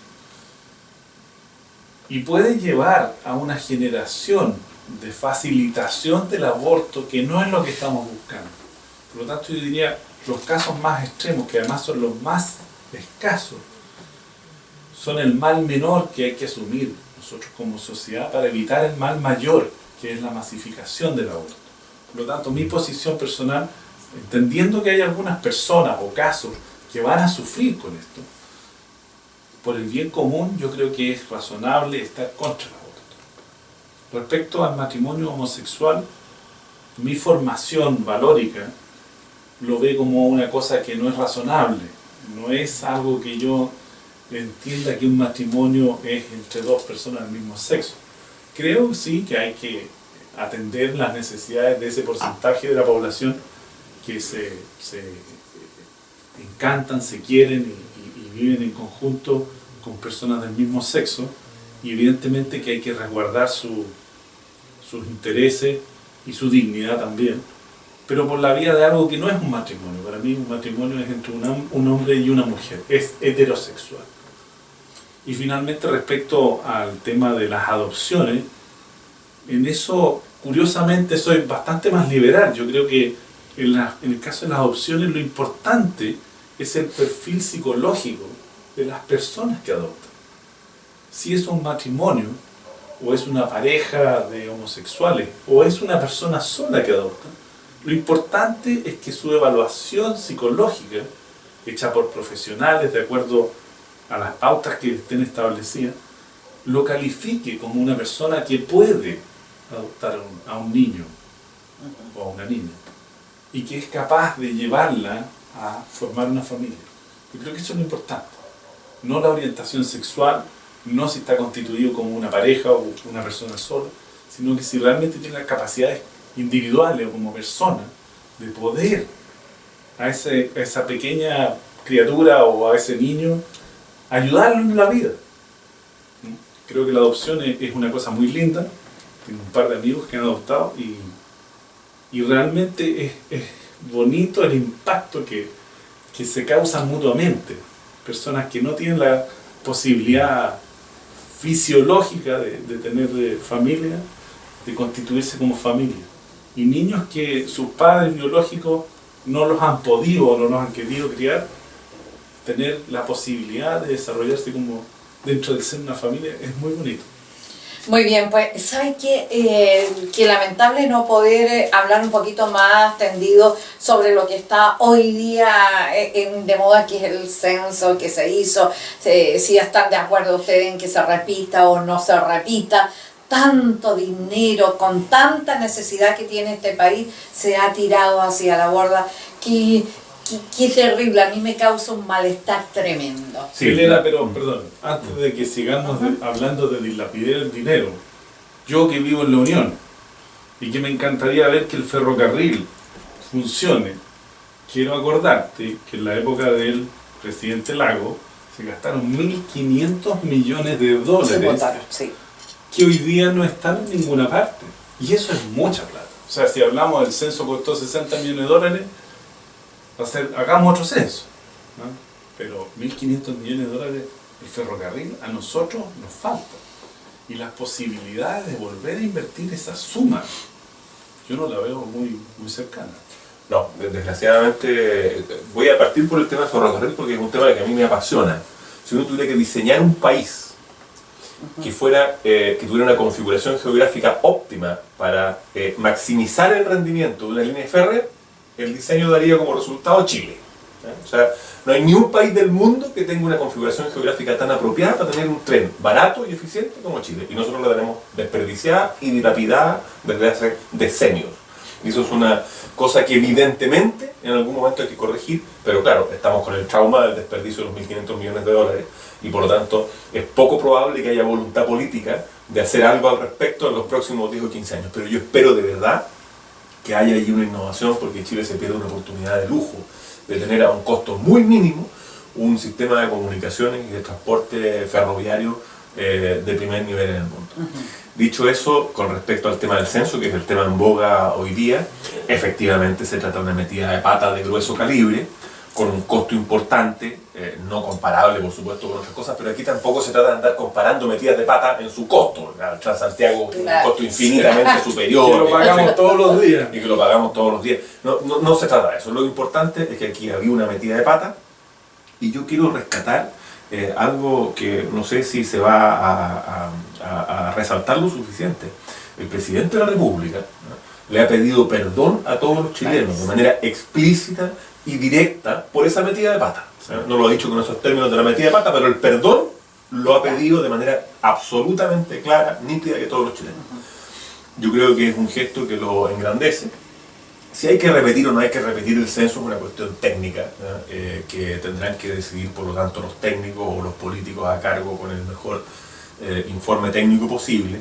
y puede llevar a una generación de facilitación del aborto que no es lo que estamos buscando. Por lo tanto, yo diría, los casos más extremos, que además son los más escasos, son el mal menor que hay que asumir nosotros como sociedad para evitar el mal mayor, que es la masificación del aborto. Por lo tanto, mi posición personal, entendiendo que hay algunas personas o casos que van a sufrir con esto, por el bien común yo creo que es razonable estar contra el aborto. Respecto al matrimonio homosexual, mi formación valórica lo ve como una cosa que no es razonable, no es algo que yo entienda que un matrimonio es entre dos personas del mismo sexo. Creo sí que hay que atender las necesidades de ese porcentaje de la población que se encantan, se quieren y viven en conjunto con personas del mismo sexo, y evidentemente que hay que resguardar sus intereses y su dignidad también, pero por la vía de algo que no es un matrimonio. Para mí un matrimonio es entre un hombre y una mujer, es heterosexual. Y finalmente, respecto al tema de las adopciones, en eso curiosamente soy bastante más liberal. Yo creo que en el caso de las adopciones lo importante es el perfil psicológico de las personas que adoptan. Si es un matrimonio, o es una pareja de homosexuales, o es una persona sola que adopta, lo importante es que su evaluación psicológica, hecha por profesionales de acuerdo a las pautas que estén establecidas, lo califique como una persona que puede adoptar a un niño o a una niña, y que es capaz de llevarla a formar una familia. Yo creo que eso es lo importante. No la orientación sexual, no si está constituido como una pareja o una persona sola, sino que si realmente tiene las capacidades individuales o como persona de poder a esa pequeña criatura o a ese niño ayudarlo en la vida. Creo que la adopción es una cosa muy linda. Tengo un par de amigos que han adoptado y realmente es bonito el impacto que se causan mutuamente. Personas que no tienen la posibilidad fisiológica de tener familia, de constituirse como familia. Y niños que sus padres biológicos no los han podido o no los han querido criar, tener la posibilidad de desarrollarse como dentro del ser una familia es muy bonito. Muy bien, pues ¿sabes qué? Que lamentable no poder hablar un poquito más tendido sobre lo que está hoy día de moda, que es el censo que se hizo, si están de acuerdo ustedes en que se repita o no se repita. Tanto dinero, con tanta necesidad que tiene este país, se ha tirado hacia la borda. Qué terrible, a mí me causa un malestar tremendo. Sí, Elena, pero perdón, antes de que sigamos hablando de dilapidar el dinero, yo que vivo en La Unión y que me encantaría ver que el ferrocarril funcione, quiero acordarte que en la época del presidente Lago se gastaron 1.500 millones de dólares. Se votaron, sí. Que hoy día no están en ninguna parte. Y eso es mucha plata. O sea, si hablamos del censo costó 60 millones de dólares, hagamos otro censo, ¿no? Pero 1.500 millones de dólares el ferrocarril a nosotros nos falta. Y las posibilidades de volver a invertir esa suma, yo no la veo muy cercana. No, desgraciadamente voy a partir por el tema del ferrocarril porque es un tema que a mí me apasiona. si uno tuviera que diseñar un país que tuviera una configuración geográfica óptima para maximizar el rendimiento de una línea férrea, el diseño daría como resultado Chile. O sea, no hay ni un país del mundo que tenga una configuración geográfica tan apropiada para tener un tren barato y eficiente como Chile. Y nosotros la tenemos desperdiciada y dilapidada desde hace decenios. Y eso es una cosa que evidentemente en algún momento hay que corregir, pero claro, estamos con el trauma del desperdicio de los 1.500 millones de dólares y por lo tanto es poco probable que haya voluntad política de hacer algo al respecto en los próximos 10 o 15 años. Pero yo espero de verdad que haya allí una innovación, porque Chile se pierde una oportunidad de lujo de tener a un costo muy mínimo un sistema de comunicaciones y de transporte ferroviario de primer nivel en el mundo. Dicho eso, con respecto al tema del censo, que es el tema en boga hoy día, efectivamente se trata de una metida de pata de grueso calibre, con un costo importante, no comparable por supuesto con otras cosas, pero aquí tampoco se trata de andar comparando metidas de pata en su costo. El Transantiago tiene un costo infinitamente superior. Que lo pagamos todos los días. Y que lo pagamos todos los días. No se trata de eso. Lo importante es que aquí había una metida de pata, y yo quiero rescatar algo que no sé si se va a resaltar lo suficiente. El presidente de la República, ¿no?, le ha pedido perdón a todos los chilenos de manera explícita y directa por esa metida de pata. O sea, no lo ha dicho con esos términos de la metida de pata, pero el perdón lo ha pedido de manera absolutamente clara, nítida, que todos los chilenos. Yo creo que es un gesto que lo engrandece. Si hay que repetir o no hay que repetir el censo es una cuestión técnica, que tendrán que decidir por lo tanto los técnicos o los políticos a cargo con el mejor informe técnico posible,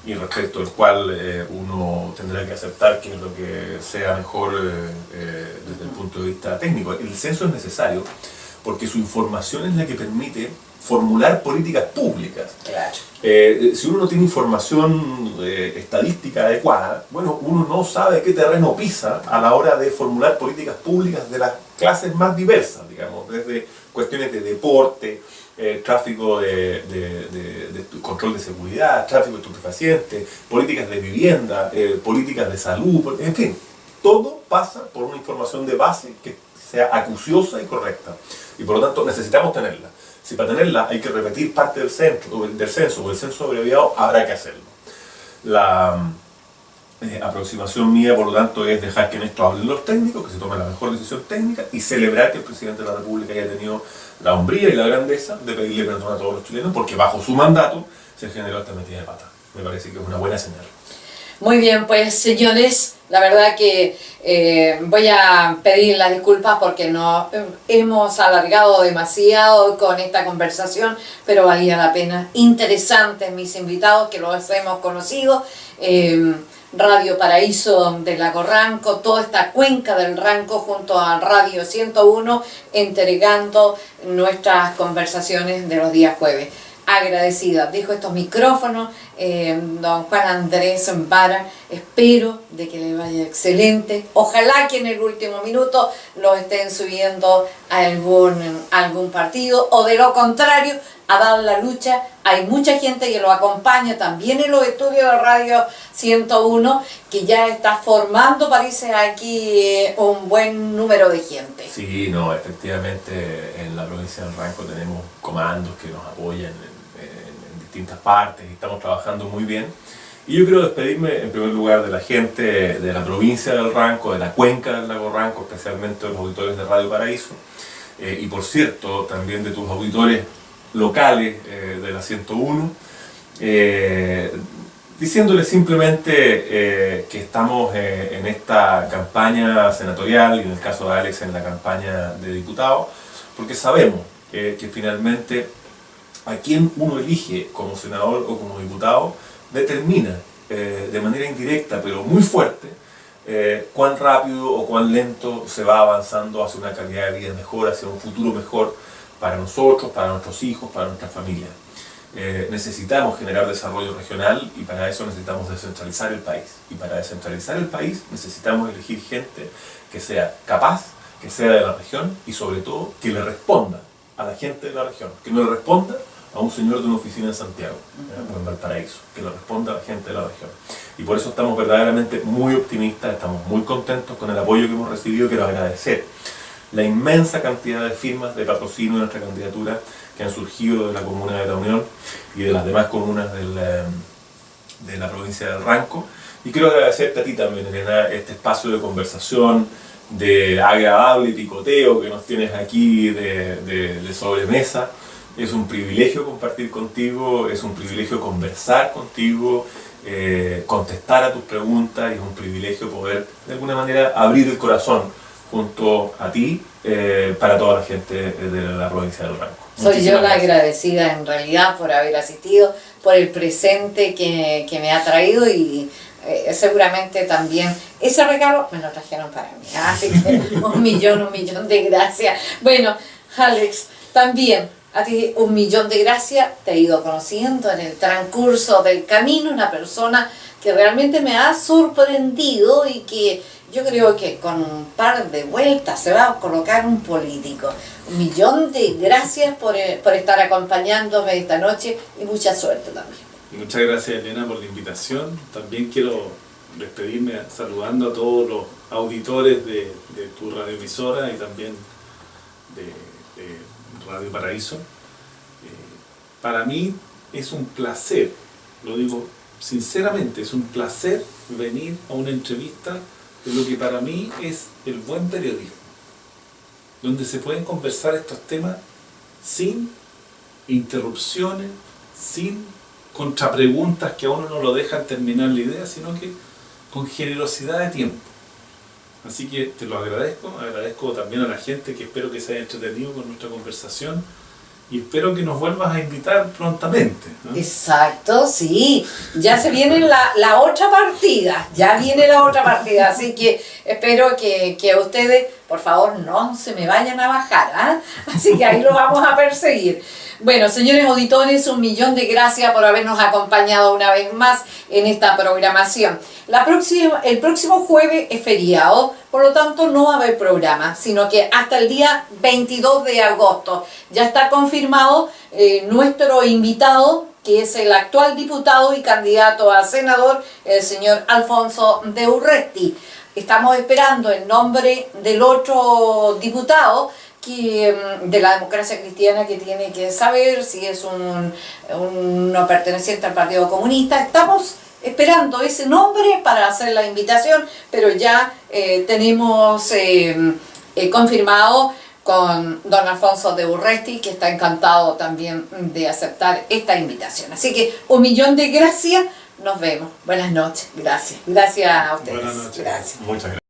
y respecto al cual uno tendrá que aceptar que es lo que sea mejor desde el punto de vista técnico. El censo es necesario porque su información es la que permite formular políticas públicas. Claro. Si uno no tiene información estadística adecuada, bueno, uno no sabe qué terreno pisa a la hora de formular políticas públicas de las clases más diversas, digamos, desde cuestiones de deporte, tráfico de control de seguridad, tráfico de estupefacientes, políticas de vivienda, políticas de salud, en fin, todo pasa por una información de base que sea acuciosa y correcta, y por lo tanto necesitamos tenerla. Si para tenerla hay que repetir parte del censo o el censo abreviado, habrá que hacerlo. La aproximación mía, por lo tanto, es dejar que en esto hablen los técnicos, que se tome la mejor decisión técnica, y celebrar que el presidente de la República haya tenido la hombría y la grandeza de pedirle perdón a todos los chilenos, porque bajo su mandato se generó esta metida de pata. Me parece que es una buena señal. Muy bien, pues señores, la verdad que voy a pedir las disculpas porque nos hemos alargado demasiado con esta conversación, pero valía la pena. Interesantes mis invitados que los hemos conocido. Radio Paraíso de Lago Ranco, toda esta cuenca del Ranco junto a Radio 101, entregando nuestras conversaciones de los días jueves. Agradecida, dejo estos micrófonos, don Juan Andrés Vara, espero de que le vaya excelente, ojalá que en el último minuto lo estén subiendo a algún partido, o de lo contrario, a dar la lucha. Hay mucha gente que lo acompaña también en los estudios de Radio 101, que ya está formando, parece aquí, un buen número de gente. Sí, no, efectivamente en la provincia del Ranco tenemos comandos que nos apoyan en distintas partes y estamos trabajando muy bien. Y yo quiero despedirme en primer lugar de la gente de la provincia del Ranco, de la cuenca del Lago Ranco, especialmente de los auditores de Radio Paraíso, y por cierto también de tus auditores locales de la 101, diciéndoles simplemente que estamos en esta campaña senatorial, y en el caso de Alex en la campaña de diputado, porque sabemos que finalmente a quien uno elige como senador o como diputado determina de manera indirecta pero muy fuerte cuán rápido o cuán lento se va avanzando hacia una calidad de vida mejor, hacia un futuro mejor para nosotros, para nuestros hijos, para nuestra familia. Necesitamos generar desarrollo regional, y para eso necesitamos descentralizar el país. Y para descentralizar el país necesitamos elegir gente que sea capaz, que sea de la región, y sobre todo que le responda a la gente de la región, que no le responda a un señor de una oficina en Santiago o en Valparaíso, que le responda a la gente de la región. Y por eso estamos verdaderamente muy optimistas, estamos muy contentos con el apoyo que hemos recibido. Quiero agradecer la inmensa cantidad de firmas de patrocinio de nuestra candidatura que han surgido de la comuna de La Unión y de las demás comunas de la provincia del Ranco. Y quiero agradecerte a ti también, Elena, este espacio de conversación, de agradable picoteo que nos tienes aquí de sobremesa. Es un privilegio compartir contigo, es un privilegio conversar contigo, contestar a tus preguntas, y es un privilegio poder de alguna manera abrir el corazón junto a ti para toda la gente de la provincia del Ranco. Soy yo la agradecida en realidad por haber asistido, por el presente que me ha traído, y seguramente también ese regalo me lo trajeron para mí, así que un millón de gracias. Bueno, Alex, también a ti un millón de gracias. Te he ido conociendo en el transcurso del camino, una persona que realmente me ha sorprendido y que yo creo que con un par de vueltas se va a colocar un político. Un millón de gracias por estar acompañándome esta noche, y mucha suerte también. Muchas gracias, Elena, por la invitación. También quiero despedirme saludando a todos los auditores de tu radioemisora y también de Radio Paraíso. Para mí es un placer, lo digo sinceramente, es un placer venir a una entrevista de lo que para mí es el buen periodismo, donde se pueden conversar estos temas sin interrupciones, sin contrapreguntas que a uno no lo dejan terminar la idea, sino que con generosidad de tiempo. Así que te lo agradezco también a la gente, que espero que se haya entretenido con nuestra conversación, y espero que nos vuelvas a invitar prontamente, ¿no? Exacto, sí, ya se viene la otra partida, ya viene la otra partida, así que espero que ustedes, por favor, no se me vayan a bajar, ¿ah? Así que ahí lo vamos a perseguir. Bueno, señores auditores, un millón de gracias por habernos acompañado una vez más en esta programación. El próximo jueves es feriado, por lo tanto no va a haber programa, sino que hasta el día 22 de agosto ya está confirmado nuestro invitado, que es el actual diputado y candidato a senador, el señor Alfonso de Urresti. Estamos esperando el nombre del otro diputado de la democracia cristiana, que tiene que saber si es uno perteneciente al Partido Comunista. Estamos esperando ese nombre para hacer la invitación, pero ya tenemos confirmado con don Alfonso de Urresti, que está encantado también de aceptar esta invitación. Así que un millón de gracias, nos vemos. Buenas noches, gracias. Gracias a ustedes. Buenas noches. Gracias. Muchas gracias.